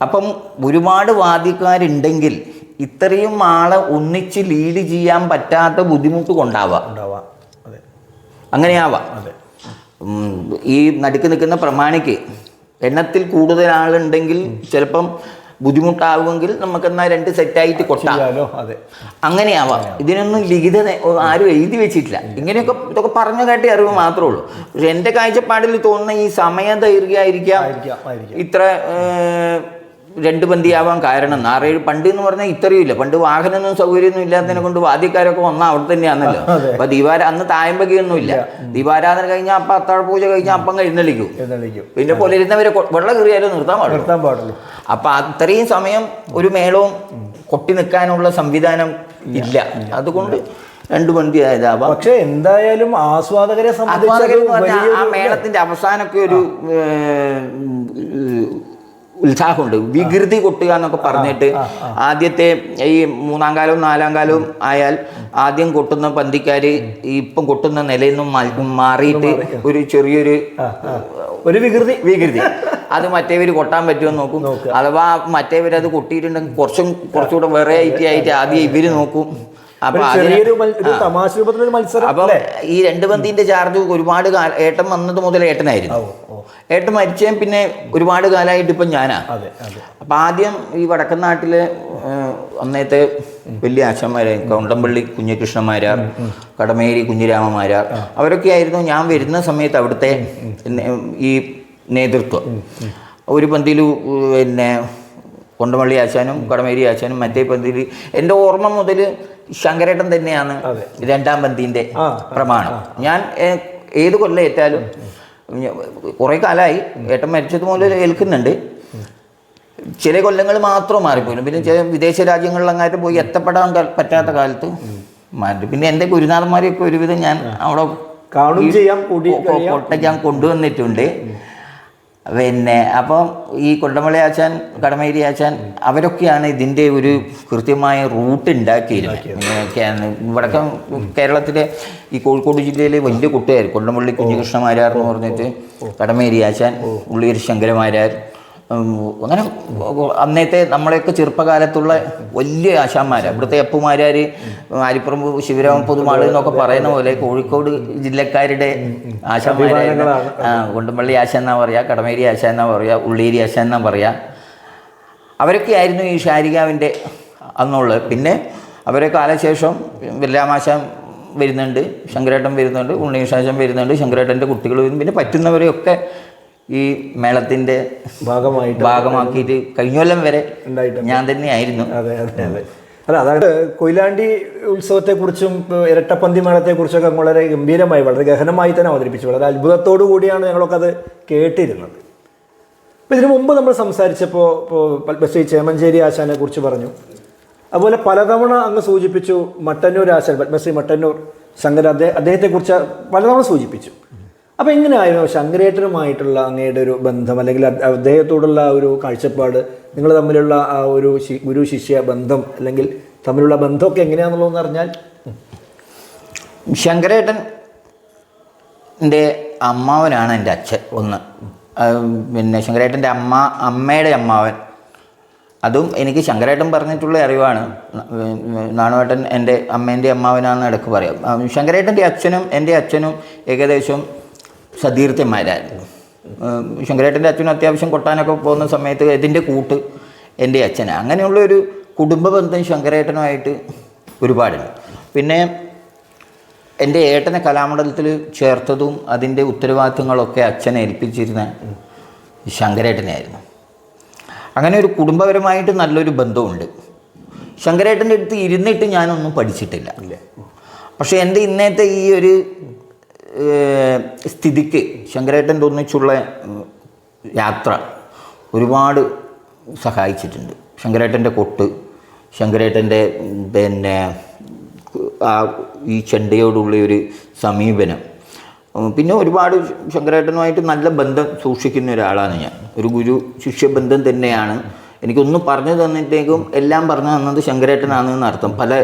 അപ്പം ഒരുപാട് വാദ്യക്കാരുണ്ടെങ്കിൽ ഇത്രയും ആളെ ഒന്നിച്ച് ലീഡ് ചെയ്യാൻ പറ്റാത്ത ബുദ്ധിമുട്ട് കൊണ്ടാവാം, അങ്ങനെയാവാം. ഈ നടുക്ക് നിൽക്കുന്ന പ്രമാണിക്ക് എണ്ണത്തിൽ കൂടുതൽ ആളുണ്ടെങ്കിൽ ചിലപ്പം ബുദ്ധിമുട്ടാവുമെങ്കിൽ നമുക്കെന്നാ 2 സെറ്റായിട്ട് കൊട്ടാം, അങ്ങനെയാവാം. ഇതിനൊന്നും ലിഖിത ആരും എഴുതി വെച്ചിട്ടില്ല. ഇങ്ങനെയൊക്കെ ഇതൊക്കെ പറഞ്ഞു കേട്ടേ അറിവ് മാത്രമേ ഉള്ളൂ. പക്ഷെ എൻ്റെ കാഴ്ചപ്പാടിൽ തോന്നുന്ന ഈ സമയദൈർഘ്യമായിരിക്കാം ഇത്ര 2 ബന്ധിയാവാൻ കാരണം. 6-7 പണ്ട് എന്ന് പറഞ്ഞാൽ ഇത്രയും ഇല്ല. പണ്ട് വാഹനമൊന്നും സൗകര്യമൊന്നും ഇല്ലാത്തതിനെ കൊണ്ട് വാദ്യക്കാരൊക്കെ വന്നാൽ അവിടെ തന്നെയാണല്ലോ. അപ്പൊ അന്ന് തായമ്പകയൊന്നും ഇല്ല. ദീപാരാധന കഴിഞ്ഞാൽ അപ്പം അത്താഴ പൂജ കഴിഞ്ഞാൽ അപ്പം എഴുന്നള്ളിക്കും. പിന്നെ പൊലിരുന്നവരെ വെള്ളം കയറിയാലും നിർത്താൻ പാടുള്ളൂ. അപ്പൊ അത്രയും സമയം ഒരു മേളവും കൊട്ടി നിൽക്കാനുള്ള സംവിധാനം ഇല്ല. അതുകൊണ്ട് 2 ബന്ധി ആയതാവാം. പക്ഷെ എന്തായാലും ആസ്വാദകരെ ആ മേളത്തിന്റെ അവസാനമൊക്കെ ഒരു ഉത്സാഹമുണ്ട്. വികൃതി കൊട്ടുക എന്നൊക്കെ പറഞ്ഞിട്ട് ആദ്യത്തെ ഈ 3-ാം കാലവും 4-ാം കാലവും ആയാൽ ആദ്യം കൊട്ടുന്ന പന്തിക്കാര് ഇപ്പം കൊട്ടുന്ന നിലയിൽ നിന്നും മാറിയിട്ട് ഒരു ചെറിയൊരു വികൃതി അത് മറ്റേവര് കൊട്ടാൻ പറ്റുമെന്ന് നോക്കും. അഥവാ മറ്റേവര് അത് കൊട്ടിയിട്ടുണ്ടെങ്കിൽ കുറച്ചുകൂടെ വെറൈറ്റി ആയിട്ട് ആദ്യം ഇവര് നോക്കും. അപ്പൊ ഈ 2 ബന്ധിന്റെ ചാർജ് ഒരുപാട് കാലം ഏട്ടൻ വന്നത് മുതൽ ഏട്ടനായിരുന്നു. ഏട്ടൻ മരിച്ചേ പിന്നെ ഒരുപാട് കാലമായിട്ട് ഇപ്പം ഞാനാ. അപ്പൊ ആദ്യം ഈ വടക്കൻ നാട്ടിലെ അന്നത്തെ വലിയ ആശാന്മാരായി കൗണ്ടമ്പള്ളി കുഞ്ഞികൃഷ്ണന്മാരാർ, കടമേരി കുഞ്ഞിരാമന്മാരാർ, അവരൊക്കെ ആയിരുന്നു ഞാൻ വരുന്ന സമയത്ത് അവിടുത്തെ ഈ നേതൃത്വം. ഒരു പന്തിയിൽ പിന്നെ കൊണ്ടമള്ളി ആശാനും കടമേരി ആശാനും, മറ്റേ പന്തിയിൽ എൻ്റെ ഓർമ്മ മുതൽ ശങ്കരേട്ടൻ തന്നെയാണ് 2-ാം പന്തിൻ്റെ പ്രമാണം. ഞാൻ ഏത് കൊല്ലം ഏറ്റാലും കുറേ കാലമായി ഏട്ടൻ മരിച്ചത് മുതൽ ഏൽക്കുന്നുണ്ട്. ചില കൊല്ലങ്ങൾ മാത്രം മാറിപ്പോലും. പിന്നെ ചില വിദേശ രാജ്യങ്ങളിൽ അങ്ങായിട്ട് പോയി എത്തപ്പെടാൻ പറ്റാത്ത കാലത്ത് മാറ്റി. പിന്നെ എൻ്റെ ഗുരുനാഥന്മാരെയൊക്കെ ഒരുവിധം ഞാൻ അവിടെ കൊട്ടയ്ക്കാൻ കൊണ്ടുവന്നിട്ടുണ്ട്. പിന്നെ അപ്പം ഈ കൊണ്ടമള്ളി ആശാൻ, കടമേരി ആശാൻ അവരൊക്കെയാണ് ഇതിൻ്റെ ഒരു കൃത്യമായ റൂട്ട് ഉണ്ടാക്കിയിരുന്നത്. വടക്കൻ കേരളത്തിലെ ഈ കോഴിക്കോട് ജില്ലയിലെ വലിയ കുട്ടിയായിരുന്നു കൊണ്ടമള്ളി കുഞ്ഞികൃഷ്ണമാരാർ എന്ന് പറഞ്ഞിട്ട്, കടമേരി ആശാൻ, ഉള്ളിയൂർ ശങ്കരമാരാർ, അങ്ങനെ അന്നത്തെ നമ്മളെയൊക്കെ ചെറുപ്പകാലത്തുള്ള വലിയ ആശാന്മാരാണ്. ഇവിടുത്തെ അപ്പുമാരാർ, ആലിപ്പുറമ്പ് ശിവരാമൻ പൊതുമാള് എന്നൊക്കെ പറയുന്ന പോലെ കോഴിക്കോട് ജില്ലക്കാരുടെ ആശാന്മാരായിരുന്നു. കൊണ്ടമള്ളി ആശാൻ എന്നാ പറയുക, കടമേരി ആശാൻ എന്നാ പറയുക, ഉള്ളിയേരി ആശാൻ എന്നാ പറയുക. അവരൊക്കെ ആയിരുന്നു ഈ ശാരികാവിൻ്റെ അന്നുള്ളത്. പിന്നെ അവരെ കാലശേഷം വെല്ലാമാശാൻ വരുന്നുണ്ട്, ശങ്കരേട്ടൻ വരുന്നുണ്ട്, ഉണ്ണീഷാശൻ വരുന്നുണ്ട്, ശങ്കരേട്ടൻ്റെ കുട്ടികൾ വരുന്നു. പിന്നെ പറ്റുന്നവരെയൊക്കെ ഈ മേളത്തിൻ്റെ ഭാഗമാക്കിയിട്ട് കഴിഞ്ഞ കൊല്ലം വരെ ഞാൻ തന്നെയായിരുന്നു. അതായത് കൊയിലാണ്ടി ഉത്സവത്തെക്കുറിച്ചും ഇരട്ടപ്പന്തി മേളത്തെക്കുറിച്ചൊക്കെ വളരെ ഗംഭീരമായി, വളരെ ഗഹനമായി തന്നെ അവതരിപ്പിച്ചു. വളരെ അത്ഭുതത്തോടു കൂടിയാണ് ഞങ്ങളൊക്കെ അത് കേട്ടിരുന്നത്. അപ്പോൾ ഇതിനു മുമ്പ് നമ്മൾ സംസാരിച്ചപ്പോൾ പത്മശ്രീ ചേമഞ്ചേരി ആശാനെ കുറിച്ച് പറഞ്ഞു. അതുപോലെ പലതവണ അങ്ങ് സൂചിപ്പിച്ചു മട്ടന്നൂർ ആശാൻ, പത്മശ്രീ മട്ടന്നൂർ ശങ്കര, അദ്ദേഹത്തെക്കുറിച്ച് പലതവണ സൂചിപ്പിച്ചു. അപ്പോൾ എങ്ങനെയായിരുന്നു ശങ്കരേട്ടനുമായിട്ടുള്ള അങ്ങയുടെ ഒരു ബന്ധം, അല്ലെങ്കിൽ അദ്ദേഹത്തോടുള്ള ഒരു കാഴ്ചപ്പാട്, നിങ്ങൾ തമ്മിലുള്ള ആ ഒരു ഗുരു ശിഷ്യ ബന്ധം, അല്ലെങ്കിൽ തമ്മിലുള്ള ബന്ധമൊക്കെ എങ്ങനെയാണെന്നുള്ളതെന്ന് അറിഞ്ഞാൽ. ശങ്കരേട്ടൻ്റെ അമ്മാവനാണ് എൻ്റെ അച്ഛൻ ഒന്ന്. പിന്നെ ശങ്കരേട്ടൻ്റെ അമ്മയുടെ അമ്മാവൻ, അതും എനിക്ക് ശങ്കരേട്ടൻ പറഞ്ഞിട്ടുള്ള അറിവാണ്. നാണുവേട്ടൻ എൻ്റെ അമ്മേൻ്റെ അമ്മാവനാണെന്ന് ഇടയ്ക്ക് പറയാം. ശങ്കരേട്ടൻ്റെ അച്ഛനും എൻ്റെ അച്ഛനും ഏകദേശം സതീർത്ഥന്മാരായിരുന്നു. ശങ്കരേട്ടൻ്റെ അച്ഛനും അത്യാവശ്യം കൊട്ടാനൊക്കെ പോകുന്ന സമയത്ത് ഇതിൻ്റെ കൂട്ട് എൻ്റെ അച്ഛനാണ്. അങ്ങനെയുള്ളൊരു കുടുംബ ബന്ധം ശങ്കരേട്ടനുമായിട്ട് ഒരുപാടുണ്ട്. പിന്നെ എൻ്റെ ഏട്ടനെ കലാമണ്ഡലത്തിൽ ചേർത്തതും അതിൻ്റെ ഉത്തരവാദിത്തങ്ങളൊക്കെ അച്ഛനെ ഏൽപ്പിച്ചിരുന്ന ശങ്കരേട്ടനായിരുന്നു. അങ്ങനെ ഒരു കുടുംബപരമായിട്ട് നല്ലൊരു ബന്ധമുണ്ട്. ശങ്കരേട്ടൻ്റെ അടുത്ത് ഇരുന്നിട്ട് ഞാനൊന്നും പഠിച്ചിട്ടില്ല. പക്ഷേ എൻ്റെ ഇന്നത്തെ ഈ ഒരു സ്ഥിതിക്ക് ശങ്കരേട്ടൻ്റെ ഒന്നിച്ചുള്ള യാത്ര ഒരുപാട് സഹായിച്ചിട്ടുണ്ട്. ശങ്കരേട്ടൻ്റെ കൊട്ട്, ശങ്കരേട്ടൻ്റെ പിന്നെ ഈ ചെണ്ടയോടുള്ള ഒരു സമീപനം, പിന്നെ ഒരുപാട് ശങ്കരേട്ടനുമായിട്ട് നല്ല ബന്ധം സൂക്ഷിക്കുന്ന ഒരാളാണ് ഞാൻ. ഒരു ഗുരു ശിഷ്യബന്ധം തന്നെയാണ്. എനിക്കൊന്നും പറഞ്ഞു തന്നിട്ടേക്കും എല്ലാം പറഞ്ഞു തന്നത് ശങ്കരേട്ടനാണെന്ന് അർത്ഥം. പല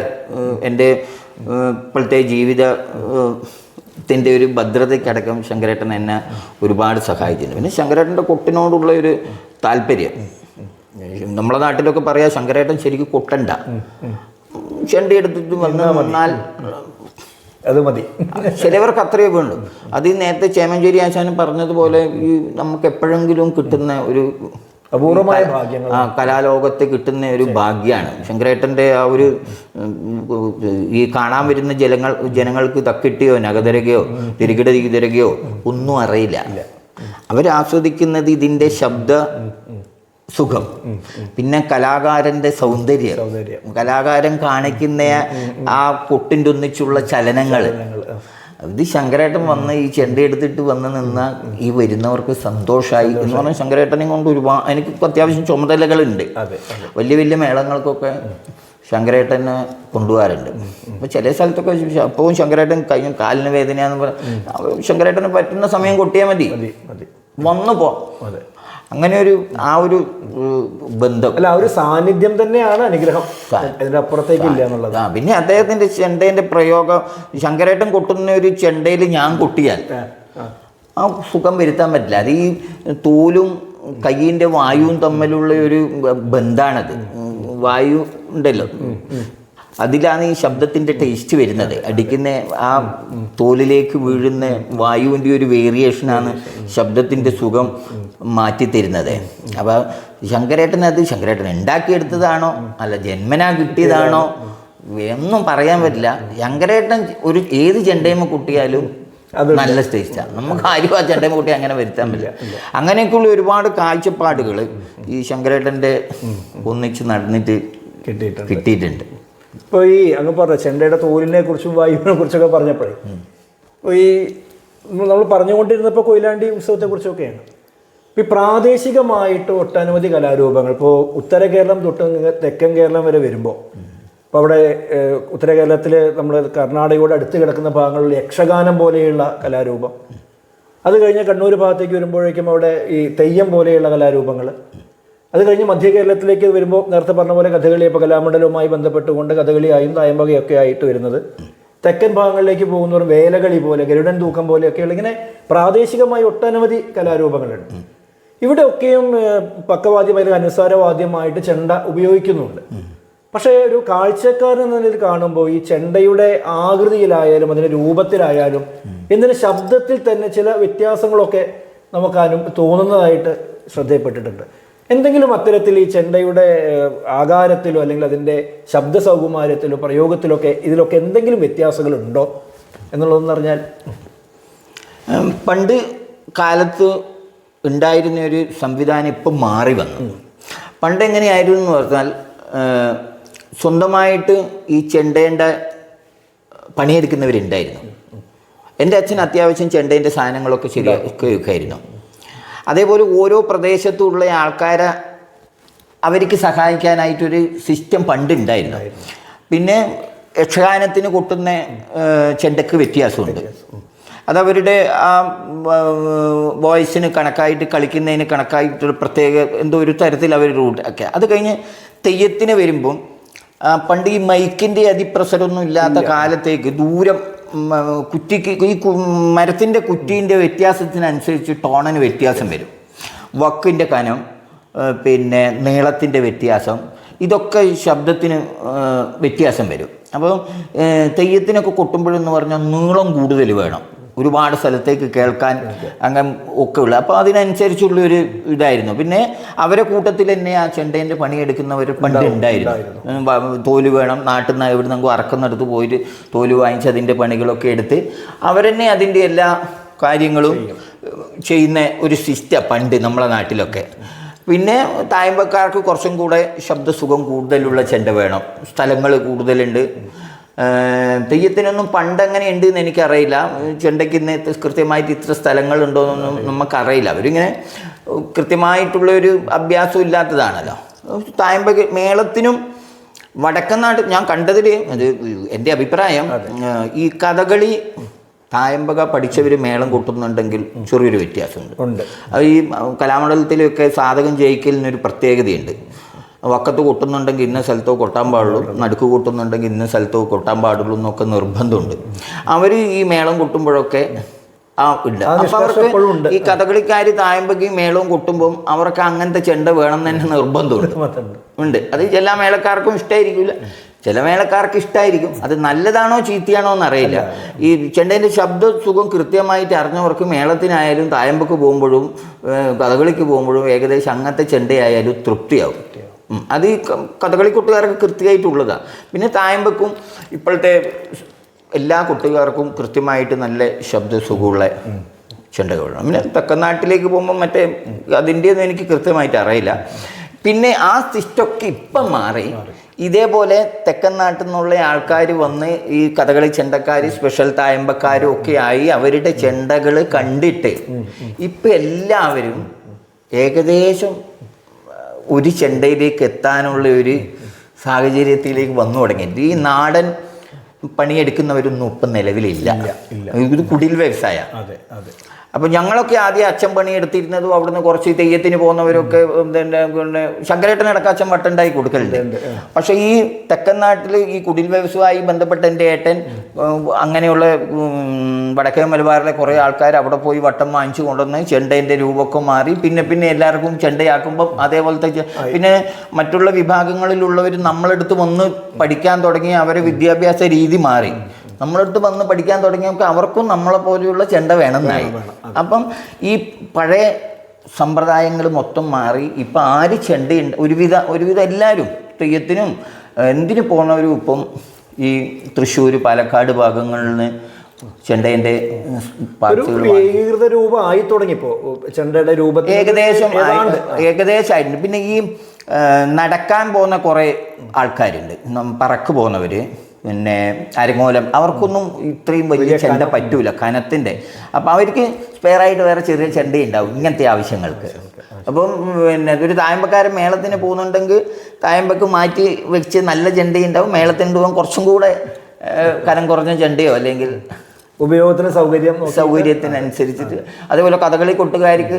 എൻ്റെ ഇപ്പോഴത്തെ ജീവിതത്തിൻ്റെ ഒരു ഭദ്രതയ്ക്കടക്കം ശങ്കരേട്ടൻ എന്നെ ഒരുപാട് സഹായിച്ചിട്ടുണ്ട്. പിന്നെ ശങ്കരേട്ടൻ്റെ കൊട്ടിനോടുള്ള ഒരു താല്പര്യം, നമ്മളെ നാട്ടിലൊക്കെ പറയാം ശങ്കരേട്ടൻ ശരിക്കും കൊട്ടണ്ട, ചെണ്ട എടുത്തിട്ട് വന്നാൽ അത് മതി. ചിലവർക്ക് അത്രയേ വേണ്ടു. അത് നേരത്തെ ചേമഞ്ചേരി ആശാനും പറഞ്ഞതുപോലെ ഈ നമുക്ക് എപ്പോഴെങ്കിലും കിട്ടുന്ന ഒരു അപൂർവമായ ഭാഗ്യങ്ങൾ, കലാലോകത്ത് കിട്ടുന്ന ഒരു ഭാഗ്യമാണ് ശങ്കരേട്ടൻ്റെ ആ ഒരു ഈ കാണാൻ വരുന്ന ജനങ്ങൾക്ക് തക്കിട്ടിയോ നഗതരകയോ തിരികിടതിരകയോ ഒന്നും അറിയില്ല. അവരാസ്വദിക്കുന്നത് ഇതിൻ്റെ ശബ്ദ സുഖം, പിന്നെ കലാകാരൻ്റെ സൗന്ദര്യം, കലാകാരൻ കാണിക്കുന്ന ആ കൊട്ടിൻ്റെ ഒന്നിച്ചുള്ള ചലനങ്ങൾ. ഇത് ശങ്കരേട്ടൻ വന്ന് ഈ ചെണ്ട എടുത്തിട്ട് വന്ന് നിന്ന ഈ വരുന്നവർക്ക് സന്തോഷമായി എന്ന് പറഞ്ഞാൽ ശങ്കരേട്ടനെ കൊണ്ട് ഒരുപാട് എനിക്ക് അത്യാവശ്യം ചുമതലകളുണ്ട്. വലിയ വലിയ മേളങ്ങൾക്കൊക്കെ ശങ്കരേട്ടനെ കൊണ്ടുപോകാറുണ്ട്. അപ്പോൾ ചില സ്ഥലത്തൊക്കെ അപ്പോഴും ശങ്കരേട്ടൻ കാലിന് വേദനയാന്ന് പറഞ്ഞാൽ ശങ്കരേട്ടന് പറ്റുന്ന സമയം കൊട്ടിയാൽ മതി, വന്നു പോ. അങ്ങനെ ഒരു ആ ഒരു ബന്ധം, അല്ല ആ ഒരു സാന്നിധ്യം തന്നെയാണ് അനുഗ്രഹം, അതിൻ്റെ അപ്പുറത്തേക്ക് ഇല്ല എന്നുള്ളത്. പിന്നെ അദ്ദേഹത്തിൻ്റെ ചെണ്ടേൻ്റെ പ്രയോഗം, ശങ്കരേട്ടൻ കൊട്ടുന്ന ഒരു ചെണ്ടയിൽ ഞാൻ കൊട്ടിയാൽ ആ സുഖം വരുത്താൻ പറ്റില്ല. അത് ഈ തോലും കയ്യിൻ്റെ വായുവും തമ്മിലുള്ള ഒരു ബന്ധമാണത്. വായു ഉണ്ടല്ലോ, അതിലാണ് ഈ ശബ്ദത്തിൻ്റെ ടേസ്റ്റ് വരുന്നത്. അടിക്കുന്ന ആ തോലിലേക്ക് വീഴുന്ന വായുവിൻ്റെ ഒരു വേരിയേഷനാണ് ശബ്ദത്തിൻ്റെ സുഖം മാറ്റിത്തരുന്നത്. അപ്പോൾ ശങ്കരേട്ടൻ ഉണ്ടാക്കിയെടുത്തതാണോ അല്ല ജന്മനാ കിട്ടിയതാണോ ഒന്നും പറയാൻ പറ്റില്ല. ശങ്കരേട്ടൻ ഏത് ചെണ്ടയമ്മ കുട്ടിയാലും നല്ല ടേസ്റ്റാണ്. നമുക്ക് ആരും ആ ചെണ്ടയമ്മ കുട്ടി അങ്ങനെ വരുത്താൻ പറ്റില്ല. അങ്ങനെയൊക്കെയുള്ള ഒരുപാട് കാഴ്ചപ്പാടുകൾ ഈ ശങ്കരേട്ടൻ്റെ ഒന്നിച്ച് നടന്നിട്ട് കിട്ടിയിട്ടുണ്ട്. ഇപ്പോൾ ഈ അങ്ങ് പറഞ്ഞ ചെണ്ടയുടെ തോലിനെ കുറിച്ചും വായുവിനെ കുറിച്ചൊക്കെ പറഞ്ഞപ്പോഴേ ഈ നമ്മൾ പറഞ്ഞുകൊണ്ടിരുന്നപ്പോൾ കൊയിലാണ്ടി ഉത്സവത്തെക്കുറിച്ചൊക്കെയാണ്. ഈ പ്രാദേശികമായിട്ട് ഒട്ടനവധി കലാരൂപങ്ങൾ ഇപ്പോൾ ഉത്തര കേരളം തൊട്ട് തെക്കൻ കേരളം വരെ വരുമ്പോൾ, ഇപ്പോൾ അവിടെ ഉത്തര കേരളത്തിൽ നമ്മൾ കർണാടകയോട് അടുത്ത് കിടക്കുന്ന ഭാഗങ്ങളിൽ യക്ഷഗാനം പോലെയുള്ള കലാരൂപം, അത് കഴിഞ്ഞ് കണ്ണൂർ ഭാഗത്തേക്ക് വരുമ്പോഴേക്കും അവിടെ ഈ തെയ്യം പോലെയുള്ള കലാരൂപങ്ങൾ, അത് കഴിഞ്ഞ് മധ്യ കേരളത്തിലേക്ക് വരുമ്പോൾ നേരത്തെ പറഞ്ഞ പോലെ കഥകളി, ഇപ്പോൾ കലാമണ്ഡലവുമായി ബന്ധപ്പെട്ടുകൊണ്ട് കഥകളിയായും തായമ്പകയൊക്കെ ആയിട്ട് വരുന്നത്. തെക്കൻ ഭാഗങ്ങളിലേക്ക് പോകുന്നവരും വേലകളി പോലെ, ഗരുഡൻ തൂക്കം പോലെയൊക്കെയുള്ള ഇങ്ങനെ പ്രാദേശികമായി ഒട്ടനവധി കലാരൂപങ്ങളുണ്ട്. ഇവിടെയൊക്കെയും പക്കവാദ്യം അല്ലെങ്കിൽ അനുസാരവാദ്യമായിട്ട് ചെണ്ട ഉപയോഗിക്കുന്നുണ്ട്. പക്ഷേ ഒരു കാഴ്ചക്കാരൻ എന്ന നിലയിൽ കാണുമ്പോൾ ഈ ചെണ്ടയുടെ ആകൃതിയിലായാലും അതിൻ്റെ രൂപത്തിലായാലും എന്തിന് ശബ്ദത്തിൽ തന്നെ ചില വ്യത്യാസങ്ങളൊക്കെ നമുക്ക് തോന്നുന്നതായിട്ട് ശ്രദ്ധയപ്പെട്ടിട്ടുണ്ട്. എന്തെങ്കിലും അത്തരത്തിൽ ഈ ചെണ്ടയുടെ ആകാരത്തിലോ അല്ലെങ്കിൽ അതിൻ്റെ ശബ്ദ സൗകുമാര്യത്തിലോ പ്രയോഗത്തിലൊക്കെ ഇതിലൊക്കെ എന്തെങ്കിലും വ്യത്യാസങ്ങളുണ്ടോ എന്നുള്ളതെന്ന് പറഞ്ഞാൽ, പണ്ട് കാലത്ത് ഉണ്ടായിരുന്ന ഒരു സംവിധാനം ഇപ്പം മാറി വന്നു. പണ്ട് എങ്ങനെയായിരുന്നു എന്ന് പറഞ്ഞാൽ സ്വന്തമായിട്ട് ഈ ചെണ്ടേൻ്റെ പണിയെടുക്കുന്നവരുണ്ടായിരുന്നു. എൻ്റെ അച്ഛൻ അത്യാവശ്യം ചെണ്ടേൻ്റെ സാധനങ്ങളൊക്കെ ശരിയാക്കിയൊക്കെയായിരുന്നു. അതേപോലെ ഓരോ പ്രദേശത്തുള്ള ആൾക്കാരെ അവർക്ക് സഹായിക്കാനായിട്ടൊരു സിസ്റ്റം പണ്ടുണ്ടായിരുന്നു. പിന്നെ യക്ഷഗാനത്തിന് കൊട്ടുന്ന ചെണ്ടയ്ക്ക് വ്യത്യാസമുണ്ട്. അതവരുടെ ആ വോയിസിന് കണക്കായിട്ട് കളിക്കുന്നതിന് കണക്കായിട്ടൊരു പ്രത്യേക എന്തോ ഒരു തരത്തിൽ അവർ റൂട്ടൊക്കെ. അത് കഴിഞ്ഞ് തെയ്യത്തിന് വരുമ്പം പണ്ട് ഈ മൈക്കിൻ്റെ അതിപ്രസരമൊന്നും ഇല്ലാത്ത കാലത്തേക്ക് ദൂരം കുറ്റിക്ക് ഈ മരത്തിൻ്റെ കുറ്റീൻ്റെ വ്യത്യാസത്തിനനുസരിച്ച് ടോണിന് വ്യത്യാസം വരും. വക്കിൻ്റെ കനം, പിന്നെ നീളത്തിൻ്റെ വ്യത്യാസം, ഇതൊക്കെ ശബ്ദത്തിന് വ്യത്യാസം വരും. അപ്പോൾ തെയ്യത്തിനൊക്കെ കൊട്ടുമ്പോഴെന്ന് പറഞ്ഞാൽ നീളം കൂടുതൽ വേണം, ഒരുപാട് സ്ഥലത്തേക്ക് കേൾക്കാൻ അങ്ങനെ ഒക്കെ ഉള്ള. അപ്പോൾ അതിനനുസരിച്ചുള്ളൊരു ഇതായിരുന്നു. പിന്നെ അവരെ കൂട്ടത്തിൽ തന്നെ ആ ചെണ്ടേൻ്റെ പണിയെടുക്കുന്നവർ പണ്ട് ഉണ്ടായിരുന്നു. തോല് വേണം, നാട്ടിൽ നിന്ന് എവിടെ നിന്ന് അറക്കുന്നിടത്ത് പോയിട്ട് തോല് വാങ്ങിച്ച് അതിൻ്റെ പണികളൊക്കെ എടുത്ത് അവരെന്നെ അതിൻ്റെ എല്ലാ കാര്യങ്ങളും ചെയ്യുന്ന ഒരു സിസ്റ്റം പണ്ട് നമ്മളെ നാട്ടിലൊക്കെ. പിന്നെ തായമ്പക്കാർക്ക് കുറച്ചും കൂടെ ശബ്ദസുഖം കൂടുതലുള്ള ചെണ്ട വേണം, സ്ഥലങ്ങൾ കൂടുതലുണ്ട്. തെയ്യത്തിനൊന്നും പണ്ടെങ്ങനെ ഉണ്ട് എന്ന് എനിക്കറിയില്ല. ചെണ്ടയ്ക്ക് ഇന്ന് കൃത്യമായിട്ട് ഇത്ര സ്ഥലങ്ങളുണ്ടോ എന്നൊന്നും നമുക്കറിയില്ല. അവരിങ്ങനെ കൃത്യമായിട്ടുള്ളൊരു അഭ്യാസം ഇല്ലാത്തതാണല്ലോ. തായമ്പക മേളത്തിനും വടക്കൻ നാട് ഞാൻ കണ്ടതിൽ അത് എൻ്റെ അഭിപ്രായം ഈ കഥകളി തായമ്പക പഠിച്ചവർ മേളം കൂട്ടുന്നുണ്ടെങ്കിൽ ചെറിയൊരു വ്യത്യാസമുണ്ട്. അത് ഈ കലാമണ്ഡലത്തിലൊക്കെ സാധകം ജയിക്കലിനൊരു പ്രത്യേകതയുണ്ട്. വക്കത്ത് കൊട്ടുന്നുണ്ടെങ്കിൽ ഇന്ന സ്ഥലത്തോ കൊട്ടാൻ പാടുള്ളൂ, നടുക്ക് കൊട്ടുന്നുണ്ടെങ്കിൽ ഇന്ന സ്ഥലത്തോ കൊട്ടാൻ പാടുള്ളൂ എന്നൊക്കെ നിർബന്ധമുണ്ട്. അവർ ഈ മേളം കൊട്ടുമ്പോഴൊക്കെ ഉണ്ട്. അപ്പം അവർക്ക് ഈ കഥകളിക്കാർ തായമ്പകയും മേളവും കൊട്ടുമ്പം അവർക്ക് അങ്ങനത്തെ ചെണ്ട വേണം എന്ന് തന്നെ നിർബന്ധമുണ്ട്. അത് എല്ലാ മേളക്കാർക്കും ഇഷ്ടമായിരിക്കില്ല, ചില മേളക്കാർക്ക് ഇഷ്ടമായിരിക്കും. അത് നല്ലതാണോ ചീത്തയാണോ എന്നറിയില്ല. ഈ ചെണ്ടേൻ്റെ ശബ്ദ സുഖം കൃത്യമായിട്ട് അറിഞ്ഞവർക്ക് മേളത്തിനായാലും തായമ്പക്ക് പോകുമ്പോഴും കഥകളിക്ക് പോകുമ്പോഴും ഏകദേശം അങ്ങനത്തെ ചെണ്ടയായാലും തൃപ്തിയാവും. അത് ഈ കഥകളി കൂട്ടുകാർക്ക് കൃത്യമായിട്ടുള്ളതാണ്. പിന്നെ തായമ്പക്കും ഇപ്പോഴത്തെ എല്ലാ കുട്ടികാർക്കും കൃത്യമായിട്ട് നല്ല ശബ്ദസുഖമുള്ള ചെണ്ടകളാണ്. പിന്നെ തെക്കനാട്ടിലേക്ക് പോകുമ്പോൾ മറ്റേ അതിൻ്റെയൊന്നും എനിക്ക് കൃത്യമായിട്ട് അറിയില്ല. പിന്നെ ആ സിസ്റ്റൊക്കെ ഇപ്പം മാറി. ഇതേപോലെ തെക്കൻ നാട്ടിൽ നിന്നുള്ള ആൾക്കാർ വന്ന് ഈ കഥകളി ചെണ്ടക്കാർ സ്പെഷ്യൽ തായമ്പക്കാരും ഒക്കെ ആയി അവരുടെ ചെണ്ടകൾ കണ്ടിട്ട് ഇപ്പം എല്ലാവരും ഏകദേശം ഒരു ചെണ്ടയിലേക്ക് എത്താനുള്ള ഒരു സാഹചര്യത്തിലേക്ക് വന്നു തുടങ്ങി. ഈ നാടൻ പണിയെടുക്കുന്നവരൊന്നും ഇപ്പം നിലവിലില്ല. ഇത് കുടിൽ വ്യവസായമാണ്. അപ്പം ഞങ്ങളൊക്കെ ആദ്യം അച്ഛൻ പണിയെടുത്തിരുന്നതും അവിടുന്ന് കുറച്ച് തെയ്യത്തിന് പോകുന്നവരൊക്കെ പിന്നെ ശങ്കരേട്ടനടക്കം അച്ഛൻ വട്ടുണ്ടായി കൊടുക്കലുണ്ട്. പക്ഷേ ഈ തെക്കൻ നാട്ടിൽ ഈ കുടിൽ വ്യവസായവുമായി ബന്ധപ്പെട്ട എൻ്റെ ഏട്ടൻ അങ്ങനെയുള്ള വടക്കേ മലബാറിലെ കുറേ ആൾക്കാർ അവിടെ പോയി വട്ടം വാങ്ങിച്ചു കൊണ്ടുവന്ന് ചെണ്ടേൻ്റെ രൂപമൊക്കെ മാറി പിന്നെ എല്ലാവർക്കും ചെണ്ടയാക്കുമ്പം അതേപോലത്തെ പിന്നെ മറ്റുള്ള വിഭാഗങ്ങളിലുള്ളവർ നമ്മളെടുത്ത് വന്ന് പഠിക്കാൻ തുടങ്ങി. അവരെ വിദ്യാഭ്യാസ രീതി മാറി. നമ്മളടുത്ത് വന്ന് പഠിക്കാൻ തുടങ്ങിയപ്പോൾ അവർക്കും നമ്മളെ പോലെയുള്ള ചെണ്ട വേണമെന്നായി. അപ്പം ഈ പഴയ സമ്പ്രദായങ്ങൾ മൊത്തം മാറി. ഇപ്പം ആര് ചെണ്ടയുണ്ട് ഒരുവിധം എല്ലാവരും തെയ്യത്തിനും എന്തിനു പോകുന്നവരും ഇപ്പം ഈ തൃശ്ശൂർ പാലക്കാട് ഭാഗങ്ങളിൽ നിന്ന് ചെണ്ടേൻ്റെ ഏകീകൃത രൂപമായി തുടങ്ങിയപ്പോ ചെണ്ടയുടെ രൂപത്തിൽ ഏകദേശമായിട്ടുണ്ട്. പിന്നെ ഈ നടക്കാൻ പോകുന്ന കുറേ ആൾക്കാരുണ്ട്, പറക്ക് പോകുന്നവർ, പിന്നെ അരങ്ങോലം, അവർക്കൊന്നും ഇത്രയും വലിയ ചെണ്ട പറ്റൂല കനത്തിൻ്റെ. അപ്പം അവർക്ക് സ്പെയറായിട്ട് വേറെ ചെറിയ ചെണ്ട ഉണ്ടാവും ഇങ്ങനത്തെ ആവശ്യങ്ങൾക്ക്. അപ്പം പിന്നെ ഒരു തായമ്പക്കാരൻ മേളത്തിന് പോകുന്നുണ്ടെങ്കിൽ തായമ്പക്ക് മാറ്റി വെച്ച് നല്ല ചെണ്ടയുണ്ടാവും. മേളത്തിന് പോകാൻ കുറച്ചും കൂടെ കനം കുറഞ്ഞ ചെണ്ടയോ അല്ലെങ്കിൽ ഉപയോഗത്തിന് സൗകര്യത്തിനനുസരിച്ചിട്ട്. അതേപോലെ കഥകളി കൊട്ടുകാർക്ക്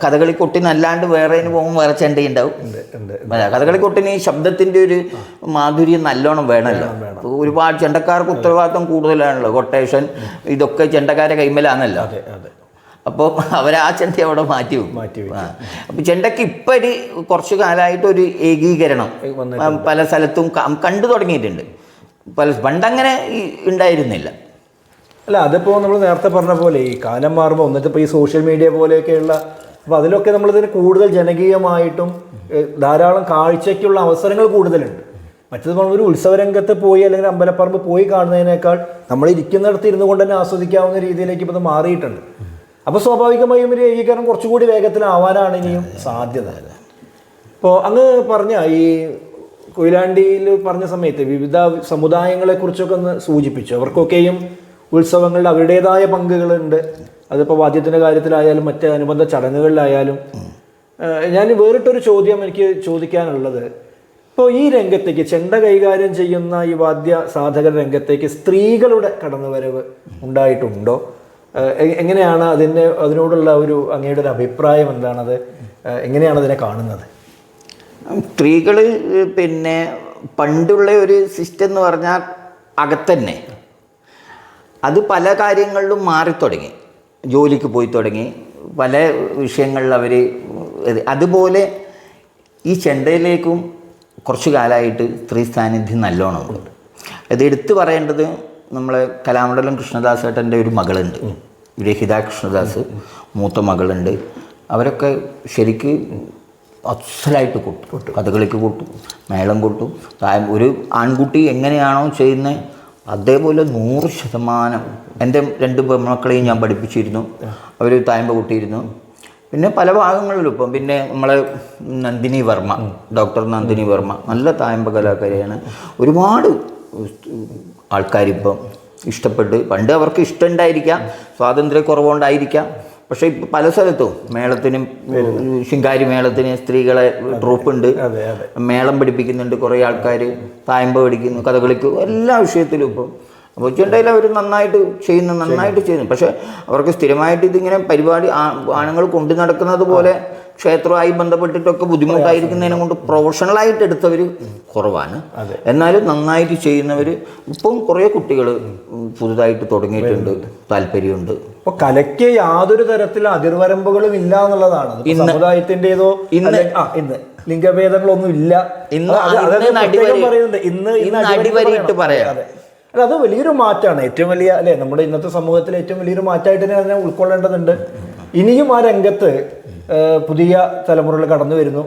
കഥകളി കൊട്ടിനല്ലാണ്ട് വേറെ പോകുമ്പോൾ വേറെ ചെണ്ടയുണ്ടാവും. കഥകളി കൊട്ടിന് ഈ ശബ്ദത്തിൻ്റെ ഒരു മാധുര്യം നല്ലോണം വേണമല്ലോ. ഒരുപാട് ചെണ്ടക്കാർക്ക് ഉത്തരവാദിത്വം കൂടുതലാണല്ലോ. കൊട്ടേഷൻ ഇതൊക്കെ ചെണ്ടക്കാരെ കൈമലാണല്ലോ. അപ്പോൾ അവർ ആ ചെണ്ട അവിടെ മാറ്റി അപ്പം ചെണ്ടയ്ക്ക് ഇപ്പം ഒരു കുറച്ച് കാലമായിട്ടൊരു ഏകീകരണം പല സ്ഥലത്തും കണ്ടു തുടങ്ങിയിട്ടുണ്ട്. പണ്ടങ്ങനെ ഉണ്ടായിരുന്നില്ല. അല്ല, അതിപ്പോൾ നമ്മൾ നേരത്തെ പറഞ്ഞ പോലെ ഈ കാലം മാറുമ്പോൾ ഒന്നിപ്പോൾ ഈ സോഷ്യൽ മീഡിയ പോലെയൊക്കെയുള്ള അപ്പോൾ അതിലൊക്കെ നമ്മളിതിന് കൂടുതൽ ജനകീയമായിട്ടും ധാരാളം കാഴ്ചയ്ക്കുള്ള അവസരങ്ങൾ കൂടുതലുണ്ട്. മറ്റത് നമ്മൾ ഒരു ഉത്സവരംഗത്ത് പോയി അല്ലെങ്കിൽ അമ്പലപ്പറമ്പ് പോയി കാണുന്നതിനേക്കാൾ നമ്മൾ ഇരിക്കുന്നിടത്ത് ഇരുന്നു കൊണ്ട് തന്നെ ആസ്വദിക്കാവുന്ന രീതിയിലേക്ക് ഇപ്പോൾ ഇത് മാറിയിട്ടുണ്ട്. അപ്പോൾ സ്വാഭാവികമായും ഒരു ഏകീകരണം കുറച്ചുകൂടി വേഗത്തിലാവാനാണ് ഇനിയും സാധ്യത. ഇപ്പോൾ അങ്ങ് പറഞ്ഞ ഈ കൊയിലാണ്ടിയിൽ പറഞ്ഞ സമയത്ത് വിവിധ സമുദായങ്ങളെക്കുറിച്ചൊക്കെ ഒന്ന് സൂചിപ്പിച്ചു. അവർക്കൊക്കെയും ഉത്സവങ്ങളുടെ അവരുടേതായ പങ്കുകളുണ്ട്. അതിപ്പോൾ വാദ്യത്തിൻ്റെ കാര്യത്തിലായാലും മറ്റ് അനുബന്ധ ചടങ്ങുകളിലായാലും. ഞാൻ വേറിട്ടൊരു ചോദ്യം എനിക്ക് ചോദിക്കാനുള്ളത്, ഇപ്പോൾ ഈ രംഗത്തേക്ക് ചെണ്ട കൈകാര്യം ചെയ്യുന്ന ഈ വാദ്യ സാധക രംഗത്തേക്ക് സ്ത്രീകളുടെ കടന്നുവരവ് ഉണ്ടായിട്ടുണ്ടോ? എങ്ങനെയാണ് അതിനോടുള്ള അങ്ങയുടെ ഒരു അഭിപ്രായം എന്താണത്? എങ്ങനെയാണ് അതിനെ കാണുന്നത്? സ്ത്രീകൾ പിന്നെ പണ്ടുള്ള ഒരു സിസ്റ്റം എന്ന് പറഞ്ഞാൽ അകത്തന്നെ അത് പല കാര്യങ്ങളിലും മാറിത്തുടങ്ങി. ജോലിക്ക് പോയി തുടങ്ങി, പല വിഷയങ്ങളിൽ അവർ അതുപോലെ ഈ ചെണ്ടയിലേക്കും കുറച്ചു കാലമായിട്ട് സ്ത്രീ സാന്നിധ്യം നല്ലോണമുണ്ട്. അത് എടുത്തു പറയേണ്ടത് നമ്മളെ കലാമണ്ഡലം കൃഷ്ണദാസ് ഏട്ടൻ്റെ ഒരു മകളുണ്ട്, രഹിത കൃഷ്ണദാസ്, മൂത്ത മകളുണ്ട്. അവരൊക്കെ ശരിക്ക് അസലായിട്ട് കൊട്ടും, കഥകളിക്ക് കൊട്ടും, മേളം കൊട്ടും. ഒരു ആൺകുട്ടി എങ്ങനെയാണോ ചെയ്യുന്നത് അതേപോലെ 100%. എൻ്റെ 2 പെൺമക്കളെയും ഞാൻ പഠിപ്പിച്ചിരുന്നു, അവർ തായമ്പ കൊട്ടിയിരുന്നു. പിന്നെ പല ഭാഗങ്ങളിലും ഇപ്പം പിന്നെ നമ്മളെ നന്ദിനി വർമ്മ, ഡോക്ടർ നന്ദിനി വർമ്മ നല്ല തായമ്പ കലാകാരിയാണ്. ഒരുപാട് ആൾക്കാരിപ്പം ഇഷ്ടപ്പെട്ട്, പണ്ട് അവർക്ക് ഇഷ്ടമുണ്ടായിരിക്കാം, സ്വാതന്ത്ര്യക്കുറവുകൊണ്ടായിരിക്കാം, പക്ഷേ ഇപ്പം പല സ്ഥലത്തും മേളത്തിനും ശിങ്കാരി മേളത്തിന് സ്ത്രീകളെ ട്രൂപ്പുണ്ട്, മേളം പഠിപ്പിക്കുന്നുണ്ട്, കുറേ ആൾക്കാർ തായമ്പ പഠിക്കുന്നു, കഥകളിക്കും, എല്ലാ വിഷയത്തിലും ഇപ്പം. അപ്പോൾ ചെണ്ടയിൽ അവർ നന്നായിട്ട് ചെയ്യുന്നു. പക്ഷേ അവർക്ക് സ്ഥിരമായിട്ട് ഇതിങ്ങനെ പരിപാടി ആണുങ്ങൾ കൊണ്ടു നടക്കുന്നത് പോലെ ക്ഷേത്രവുമായി ബന്ധപ്പെട്ടിട്ടൊക്കെ ബുദ്ധിമുട്ടായിരിക്കുന്നതിനെ കൊണ്ട് പ്രൊഫഷണലായിട്ട് എടുത്തവർ കുറവാണ്. എന്നാലും നന്നായിട്ട് ചെയ്യുന്നവർ ഇപ്പം കുറേ കുട്ടികൾ പുതുതായിട്ട് തുടങ്ങിയിട്ടുണ്ട്, താല്പര്യമുണ്ട്. അപ്പോൾ കലയ്ക്ക് യാതൊരു തരത്തിലുള്ള അതിർവരമ്പുകളും ഇല്ല എന്നുള്ളതാണ്. സമുദായത്തിൻ്റെതോ ഇന്ന് ലിംഗഭേദങ്ങളൊന്നും ഇല്ല. അടിവരയിട്ട് പറയാം. അല്ല, അത് വലിയൊരു മാറ്റമാണ്. ഏറ്റവും വലിയ അല്ലേ, നമ്മുടെ ഇന്നത്തെ സമൂഹത്തിൽ ഏറ്റവും വലിയൊരു മാറ്റമായിട്ട് തന്നെ അതിനെ ഉൾക്കൊള്ളേണ്ടതുണ്ട്. ഇനിയും ആ രംഗത്ത് പുതിയ തലമുറകൾ കടന്നു വരുന്നു,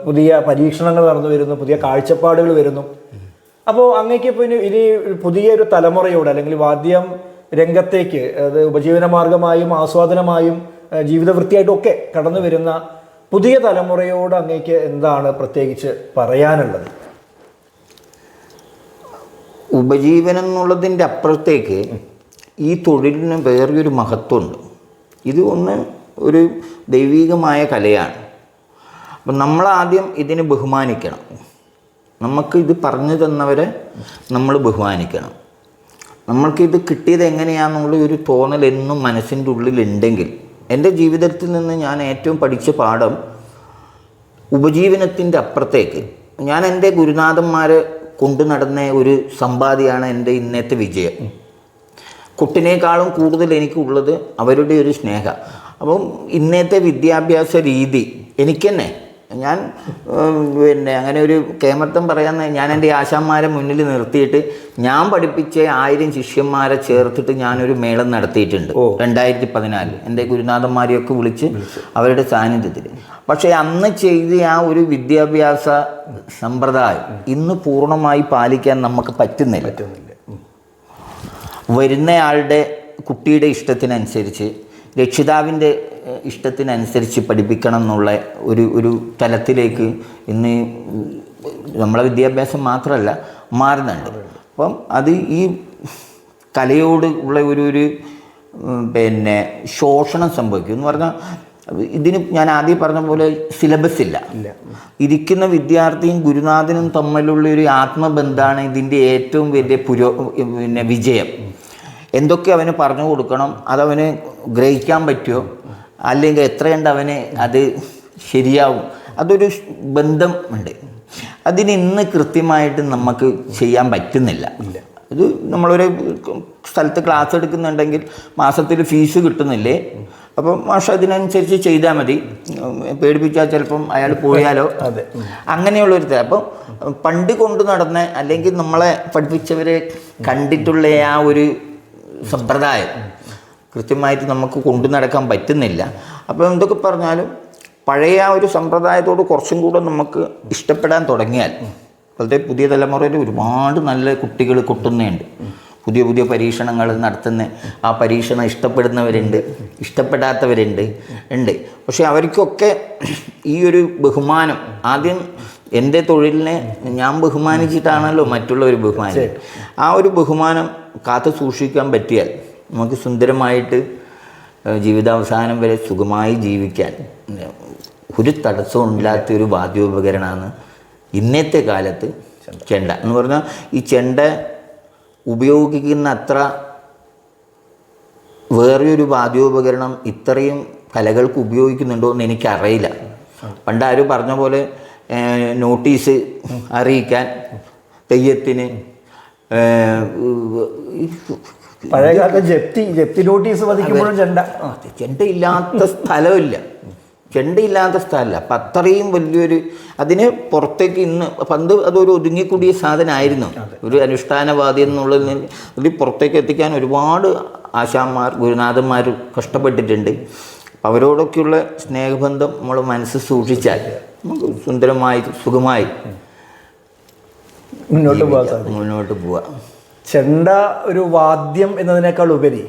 പുതിയ പരീക്ഷണങ്ങൾ നടന്നു വരുന്നു, പുതിയ കാഴ്ചപ്പാടുകൾ വരുന്നു. അപ്പോൾ അങ്ങേക്ക് ഇപ്പോൾ ഇനി പുതിയൊരു തലമുറയോട് അല്ലെങ്കിൽ വാദ്യം രംഗത്തേക്ക് അത് ഉപജീവന മാർഗമായും ആസ്വാദനമായും ജീവിതവൃത്തിയായിട്ടും ഒക്കെ കടന്നു വരുന്ന പുതിയ തലമുറയോട് അങ്ങേക്ക് എന്താണ് പ്രത്യേകിച്ച് പറയാനുള്ളത്? ഉപജീവനം എന്നുള്ളതിൻ്റെ അപ്പുറത്തേക്ക് ഈ തൊഴിലിന് വേറൊരു മഹത്വമുണ്ട്. ഇത് ഒരു ദൈവികമായ കലയാണ്. അപ്പം നമ്മളാദ്യം ഇതിനെ ബഹുമാനിക്കണം. നമുക്കിത് പറഞ്ഞു തന്നവരെ നമ്മൾ ബഹുമാനിക്കണം. നമ്മൾക്കിത് കിട്ടിയത് എങ്ങനെയാണെന്നുള്ള ഒരു തോന്നൽ എന്നും മനസ്സിൻ്റെ ഉള്ളിലുണ്ടെങ്കിൽ, എൻ്റെ ജീവിതത്തിൽ നിന്ന് ഞാൻ ഏറ്റവും പഠിച്ച പാഠം ഉപജീവനത്തിൻ്റെ അപ്പുറത്തേക്ക് ഞാൻ എൻ്റെ ഗുരുനാഥന്മാരെ കൊണ്ടു നടന്ന ഒരു സമ്പാദ്യമാണ് എൻ്റെ ഇന്നത്തെ വിജയം. കുട്ടിനേക്കാളും കൂടുതൽ എനിക്കുള്ളത് അവരുടെ ഒരു സ്നേഹം. അപ്പം ഇന്നത്തെ വിദ്യാഭ്യാസ രീതി എനിക്ക് തന്നെ ഞാൻ അങ്ങനെ ഒരു കേമർത്ഥം പറയാന്ന്, ഞാൻ എൻ്റെ ആശാന്മാരെ മുന്നിൽ നിർത്തിയിട്ട് ഞാൻ പഠിപ്പിച്ച 1000 ശിഷ്യന്മാരെ ചേർത്തിട്ട് ഞാനൊരു മേളം നടത്തിയിട്ടുണ്ട് 2014. എൻ്റെ ഗുരുനാഥന്മാരെയൊക്കെ വിളിച്ച് അവരുടെ സാന്നിധ്യത്തിൽ. പക്ഷേ അന്ന് ചെയ്ത ആ ഒരു വിദ്യാഭ്യാസ സമ്പ്രദായം ഇന്ന് പൂർണ്ണമായി പാലിക്കാൻ നമുക്ക് പറ്റുന്നില്ല. വരുന്നയാളുടെ കുട്ടിയുടെ ഇഷ്ടത്തിനനുസരിച്ച്, രക്ഷിതാവിൻ്റെ ഇഷ്ടത്തിനനുസരിച്ച് പഠിപ്പിക്കണം എന്നുള്ള ഒരു തലത്തിലേക്ക് ഇന്ന് നമ്മളെ വിദ്യാഭ്യാസം മാത്രമല്ല മാറുന്നുണ്ട്. അപ്പം അത് ഈ കലയോട് ഉള്ള ഒരു ശോഷണം സംഭവിക്കും എന്ന് പറഞ്ഞാൽ, ഇതിന് ഞാൻ ആദ്യം പറഞ്ഞ പോലെ സിലബസ് ഇല്ല. ഇരിക്കുന്ന വിദ്യാർത്ഥിയും ഗുരുനാഥനും തമ്മിലുള്ള ഒരു ആത്മബന്ധമാണ് ഇതിൻ്റെ ഏറ്റവും വലിയ വിജയം. എന്തൊക്കെ അവന് പറഞ്ഞു കൊടുക്കണം, അതവന് ഗ്രഹിക്കാൻ പറ്റുമോ, അല്ലെങ്കിൽ എത്രയുണ്ട് അവന് അത് ശരിയാവും, അതൊരു ബന്ധം ഉണ്ട്. അതിന് ഇന്ന് കൃത്യമായിട്ട് നമുക്ക് ചെയ്യാൻ പറ്റുന്നില്ല. ഇത് നമ്മളൊരു സ്ഥലത്ത് ക്ലാസ് എടുക്കുന്നുണ്ടെങ്കിൽ മാസത്തിൽ ഫീസ് കിട്ടുന്നില്ലേ, അപ്പം മാഷ അതിനനുസരിച്ച് ചെയ്താൽ മതി, പേടിപ്പിച്ചാൽ ചിലപ്പം അയാൾ പോയാലോ, അങ്ങനെയുള്ളൊരു തരം. അപ്പം പണ്ട് കൊണ്ടു നടന്ന അല്ലെങ്കിൽ നമ്മളെ പഠിപ്പിച്ചവരെ കണ്ടിട്ടുള്ള ആ ഒരു സമ്പ്രദായം കൃത്യമായിട്ട് നമുക്ക് കൊണ്ടു നടക്കാൻ പറ്റുന്നില്ല. അപ്പോൾ എന്തൊക്കെ പറഞ്ഞാലും പഴയ ആ ഒരു സമ്പ്രദായത്തോട് കുറച്ചും കൂടെ നമുക്ക് ഇഷ്ടപ്പെടാൻ തുടങ്ങിയാൽ, ഇപ്പോഴത്തെ പുതിയ തലമുറയിൽ ഒരുപാട് നല്ല കുട്ടികൾ കൊട്ടുന്നുണ്ട്, പുതിയ പുതിയ പരീക്ഷണങ്ങൾ നടത്തുന്ന, ആ പരീക്ഷണം ഇഷ്ടപ്പെടുന്നവരുണ്ട്, ഇഷ്ടപ്പെടാത്തവരുണ്ട്. പക്ഷെ അവർക്കൊക്കെ ഈ ഒരു ബഹുമാനം, ആദ്യം എൻ്റെ തൊഴിലിനെ ഞാൻ ബഹുമാനിച്ചിട്ടാണല്ലോ മറ്റുള്ളവർ ബഹുമാനിച്ചത്. ആ ഒരു ബഹുമാനം കാത്തു സൂക്ഷിക്കാൻ പറ്റിയാൽ നമുക്ക് സുന്ദരമായിട്ട് ജീവിതാവസാനം വരെ സുഖമായി ജീവിക്കാൻ ഒരു തടസ്സവും ഇല്ലാത്തൊരു വാദ്യോപകരണമാണ് ഇന്നത്തെ കാലത്ത് ചെണ്ട എന്ന് പറഞ്ഞാൽ. ഈ ചെണ്ട ഉപയോഗിക്കുന്ന അത്ര വേറെയൊരു വാദ്യോപകരണം ഇത്രയും കലകൾക്ക് ഉപയോഗിക്കുന്നുണ്ടോ എന്ന് എനിക്കറിയില്ല. പണ്ട് ആരും പറഞ്ഞ പോലെ നോട്ടീസ് അറിയിക്കാൻ, തെയ്യത്തിന്, പഴയകാലത്ത് ജപ്തി നോട്ടീസ് പതിക്കുമ്പോഴും ചെണ്ടയില്ലാത്ത സ്ഥലമില്ല, ചെണ്ടയില്ലാത്ത സ്ഥലമില്ല. അപ്പം അത്രയും വലിയൊരു അതിന് പുറത്തേക്ക് ഇന്ന് പണ്ട് അതൊരു ഒതുങ്ങിക്കൂടിയ സാധനമായിരുന്നു. ഒരു അനുഷ്ഠാനവാദി എന്നുള്ളതിന് ഇത് പുറത്തേക്ക് എത്തിക്കാൻ ഒരുപാട് ആശാന്മാർ ഗുരുനാഥന്മാർ കഷ്ടപ്പെട്ടിട്ടുണ്ട്. അവരോടൊക്കെയുള്ള സ്നേഹബന്ധം നമ്മൾ മനസ്സ് സൂക്ഷിച്ചാൽ നമുക്ക് സുന്ദരമായി സുഖമായി മുന്നോട്ട് പോവാം. ചെണ്ട ഒരു വാദ്യം എന്നതിനേക്കാൾ ഉപരി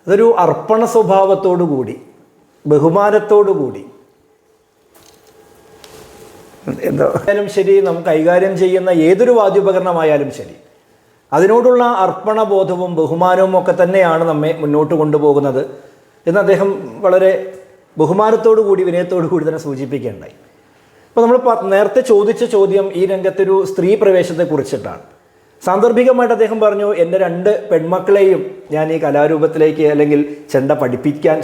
അതൊരു അർപ്പണ സ്വഭാവത്തോടു കൂടി, ബഹുമാനത്തോടു കൂടി എന്തായാലും ശരി, നമുക്ക് കൈകാര്യം ചെയ്യുന്ന ഏതൊരു വാദ്യോപകരണമായാലും ശരി, അതിനോടുള്ള അർപ്പണബോധവും ബഹുമാനവും ഒക്കെ തന്നെയാണ് നമ്മെ മുന്നോട്ട് കൊണ്ടുപോകുന്നത്. എന്ന് അദ്ദേഹം വളരെ ബഹുമാനത്തോടു കൂടി വിനയത്തോടു കൂടി തന്നെ സൂചിപ്പിക്കുകയുണ്ടായി. അപ്പോൾ നമ്മൾ നേരത്തെ ചോദിച്ച ചോദ്യം ഈ രംഗത്തൊരു സ്ത്രീ പ്രവേശത്തെക്കുറിച്ചിട്ടാണ്. സാന്ദർഭികമായിട്ട് അദ്ദേഹം പറഞ്ഞു, എൻ്റെ 2 പെൺമക്കളെയും ഞാൻ ഈ കലാരൂപത്തിലേക്ക് അല്ലെങ്കിൽ ചെണ്ട പഠിപ്പിക്കാൻ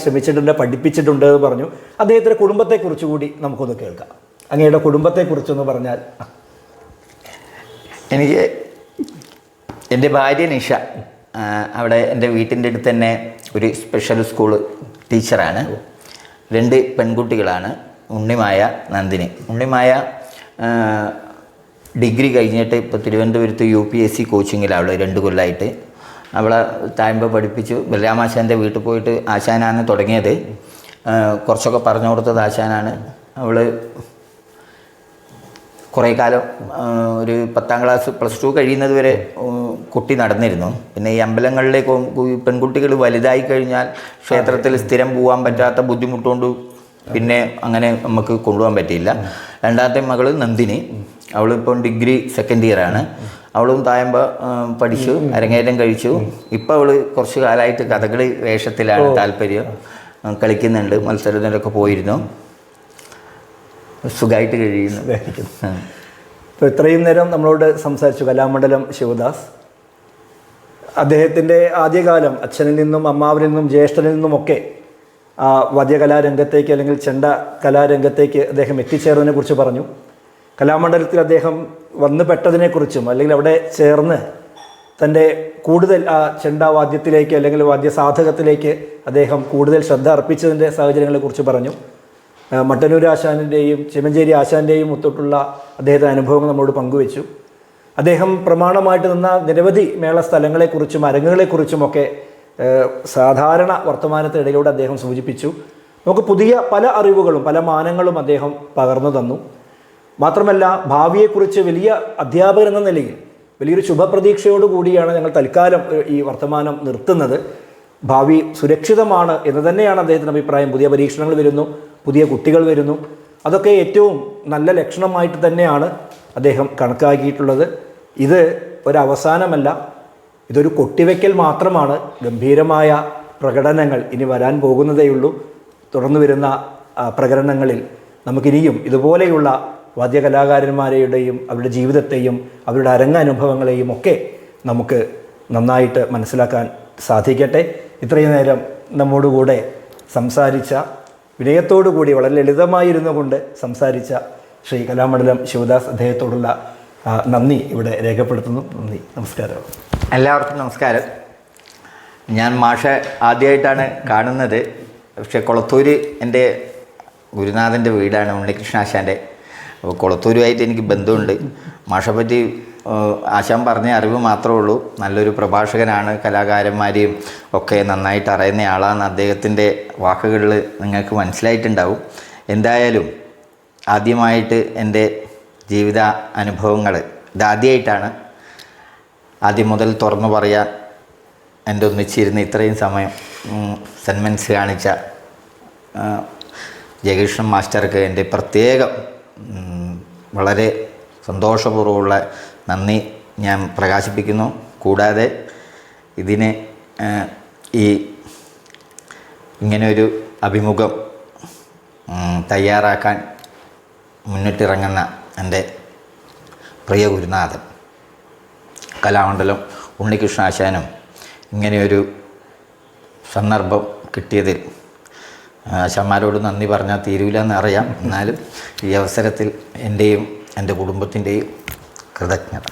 പഠിപ്പിച്ചിട്ടുണ്ട് എന്ന് പറഞ്ഞു. അദ്ദേഹത്തിൻ്റെ കുടുംബത്തെക്കുറിച്ച് കൂടി നമുക്കൊന്ന് കേൾക്കാം. അങ്ങയുടെ കുടുംബത്തെക്കുറിച്ചൊന്ന് പറഞ്ഞാൽ. എനിക്ക് എൻ്റെ ഭാര്യ നിഷ അവിടെ എൻ്റെ വീട്ടിൻ്റെ അടുത്ത് തന്നെ ഒരു സ്പെഷ്യൽ സ്കൂൾ ടീച്ചറാണ്. 2 പെൺകുട്ടികളാണ്, ഉണ്ണിമായ, നന്ദിനി. ഉണ്ണിമായ ഡിഗ്രി കഴിഞ്ഞിട്ട് ഇപ്പോൾ തിരുവനന്തപുരത്ത് UPSC കോച്ചിങ്ങിലാണ് 2 കൊല്ലമായിട്ട്. അവളെ താഴ്മ്പ പഠിപ്പിച്ചു. ബലരാമാശാൻ്റെ വീട്ടിൽ പോയിട്ട് ആശാനാണ് തുടങ്ങിയത്. കുറച്ചൊക്കെ പറഞ്ഞു കൊടുത്തത് ആശാനാണ്. അവൾ കുറേ കാലം ഒരു 10ാം ക്ലാസ് +2 കഴിയുന്നത് വരെ കുട്ടി നടന്നിരുന്നു. പിന്നെ ഈ അമ്പലങ്ങളിലേക്ക് പെൺകുട്ടികൾ വലുതായി കഴിഞ്ഞാൽ ക്ഷേത്രത്തിൽ സ്ഥിരം പോകാൻ പറ്റാത്ത ബുദ്ധിമുട്ടുകൊണ്ട് പിന്നെ അങ്ങനെ നമുക്ക് കൊണ്ടുപോകാൻ പറ്റിയില്ല. 2ാമത്തെ മകൾ നന്ദിനി, അവളിപ്പം ഡിഗ്രി 2nd ഇയറാണ്. അവളും തായമ്പ പഠിച്ചു, അരങ്ങേറ്റം കഴിച്ചു. ഇപ്പം അവൾ കുറച്ച് കാലമായിട്ട് കഥകളി വേഷത്തിലാണ് താല്പര്യം, കളിക്കുന്നുണ്ട്, മത്സരത്തിനൊക്കെ പോയിരുന്നു, സുഖമായിട്ട് കഴിയുന്നു. ഇപ്പോൾ ഇത്രയും നേരം നമ്മളോട് സംസാരിച്ചു കലാമണ്ഡലം ശിവദാസ്. അദ്ദേഹത്തിൻ്റെ ആദ്യകാലം അച്ഛനിൽ നിന്നും അമ്മാവനിൽ നിന്നും ജ്യേഷ്ഠനിൽ നിന്നുമൊക്കെ വാദ്യകലാരംഗത്തേക്ക് അല്ലെങ്കിൽ ചെണ്ട കലാരംഗത്തേക്ക് അദ്ദേഹം എത്തിച്ചേർന്നതിനെക്കുറിച്ച് പറഞ്ഞു. കലാമണ്ഡലത്തിൽ അദ്ദേഹം വന്നു പെട്ടതിനെക്കുറിച്ചും അല്ലെങ്കിൽ അവിടെ ചേർന്ന് തൻ്റെ കൂടുതൽ ആ ചെണ്ടവാദ്യത്തിലേക്ക് അല്ലെങ്കിൽ വാദ്യസാധകത്തിലേക്ക് അദ്ദേഹം കൂടുതൽ ശ്രദ്ധ അർപ്പിച്ചതിൻ്റെ സാഹചര്യങ്ങളെക്കുറിച്ച് പറഞ്ഞു. മട്ടന്നൂർ ആശാനിൻ്റെയും ചിമഞ്ചേരി ആശാൻ്റെയും ഒത്തിട്ടുള്ള അദ്ദേഹത്തിൻ്റെ അനുഭവങ്ങൾ നമ്മോട് പങ്കുവെച്ചു. അദ്ദേഹം പ്രമാണമായിട്ട് നിന്ന നിരവധി മേള സ്ഥലങ്ങളെക്കുറിച്ചും അരങ്ങുകളെക്കുറിച്ചുമൊക്കെ സാധാരണ വർത്തമാനത്തിനിടയിലൂടെ അദ്ദേഹം സൂചിപ്പിച്ചു. നമുക്ക് പുതിയ പല അറിവുകളും പല മാനങ്ങളും അദ്ദേഹം പകർന്നു തന്നു. മാത്രമല്ല ഭാവിയെക്കുറിച്ച് വലിയ അധ്യാപകൻ എന്ന നിലയിൽ വലിയൊരു ശുഭപ്രതീക്ഷയോടുകൂടിയാണ് ഞങ്ങൾ തൽക്കാലം ഈ വർത്തമാനം നിർത്തുന്നത്. ഭാവി സുരക്ഷിതമാണ് എന്ന് തന്നെയാണ് അദ്ദേഹത്തിൻ്റെ അഭിപ്രായം. പുതിയ പരീക്ഷണങ്ങൾ വരുന്നു, പുതിയ കുട്ടികൾ വരുന്നു, അതൊക്കെ ഏറ്റവും നല്ല ലക്ഷണമായിട്ട് തന്നെയാണ് അദ്ദേഹം കണക്കാക്കിയിട്ടുള്ളത്. ഇത് ഒരവസാനമല്ല, ഇതൊരു കൊട്ടിവയ്ക്കൽ മാത്രമാണ്. ഗംഭീരമായ പ്രകടനങ്ങൾ ഇനി വരാൻ പോകുന്നതേയുള്ളൂ. തുടർന്ന് വരുന്ന പ്രകടനങ്ങളിൽ നമുക്കിനിയും ഇതുപോലെയുള്ള വാദ്യകലാകാരന്മാരെയും അവരുടെ ജീവിതത്തെയും അവരുടെ അരങ്ങനുഭവങ്ങളെയും ഒക്കെ നമുക്ക് നന്നായിട്ട് മനസ്സിലാക്കാൻ സാധിക്കട്ടെ. ഇത്രയും നേരം നമ്മോടുകൂടെ സംസാരിച്ച, വിനയത്തോടു കൂടി വളരെ ലളിതമായിരുന്നു കൊണ്ട് സംസാരിച്ച ശ്രീ കലാമണ്ഡലം ശിവദാസ്, അദ്ദേഹത്തോടുള്ള നന്ദി ഇവിടെ രേഖപ്പെടുത്തുന്നു. നന്ദി, നമസ്കാരം. എല്ലാവർക്കും നമസ്കാരം. ഞാൻ മാഷെ ആദ്യമായിട്ടാണ് കാണുന്നത്. പക്ഷേ കൊളത്തൂർ എൻ്റെ ഗുരുനാഥൻ്റെ വീടാണ്, ഉണ്ണികൃഷ്ണാശാൻ്റെ. അപ്പോൾ കൊളത്തൂരുമായിട്ട് എനിക്ക് ബന്ധമുണ്ട്. മാഷെ പറ്റി ആശാൻ പറഞ്ഞ അറിവ് മാത്രമേ ഉള്ളൂ. നല്ലൊരു പ്രഭാഷകനാണ്, കലാകാരന്മാരെയും ഒക്കെ നന്നായിട്ട് അറിയുന്ന ആളാണ്. അദ്ദേഹത്തിൻ്റെ വാക്കുകളിൽ നിങ്ങൾക്ക് മനസ്സിലായിട്ടുണ്ടാവും. എന്തായാലും ആദ്യമായിട്ട് എൻ്റെ ജീവിത അനുഭവങ്ങൾ ഇതാദ്യമായിട്ടാണ്. ആദ്യം മുതൽ തുറന്നു പറയാൻ എൻ്റെ ഒന്നിച്ചിരുന്ന് ഇത്രയും സമയം സെൻമെൻസ് കാണിച്ച ജയകൃഷ്ണൻ മാസ്റ്റർക്ക് എൻ്റെ പ്രത്യേകം വളരെ സന്തോഷപൂർവ്വമുള്ള നന്ദി ഞാൻ പ്രകാശിപ്പിക്കുന്നു. കൂടാതെ ഇതിന് ഇങ്ങനെയൊരു അഭിമുഖം തയ്യാറാക്കാൻ മുന്നിട്ടിറങ്ങുന്ന എൻ്റെ പ്രിയ ഗുരുനാഥൻ കലാമണ്ഡലം ഉണ്ണികൃഷ്ണാശാനും ഇങ്ങനെയൊരു സന്ദർഭം കിട്ടിയതിൽ ആശാന്മാരോട് നന്ദി പറഞ്ഞാൽ തീരൂല എന്നറിയാം. എന്നാലും ഈ അവസരത്തിൽ എൻ്റെയും എൻ്റെ കുടുംബത്തിൻ്റെയും കൃതജ്ഞത.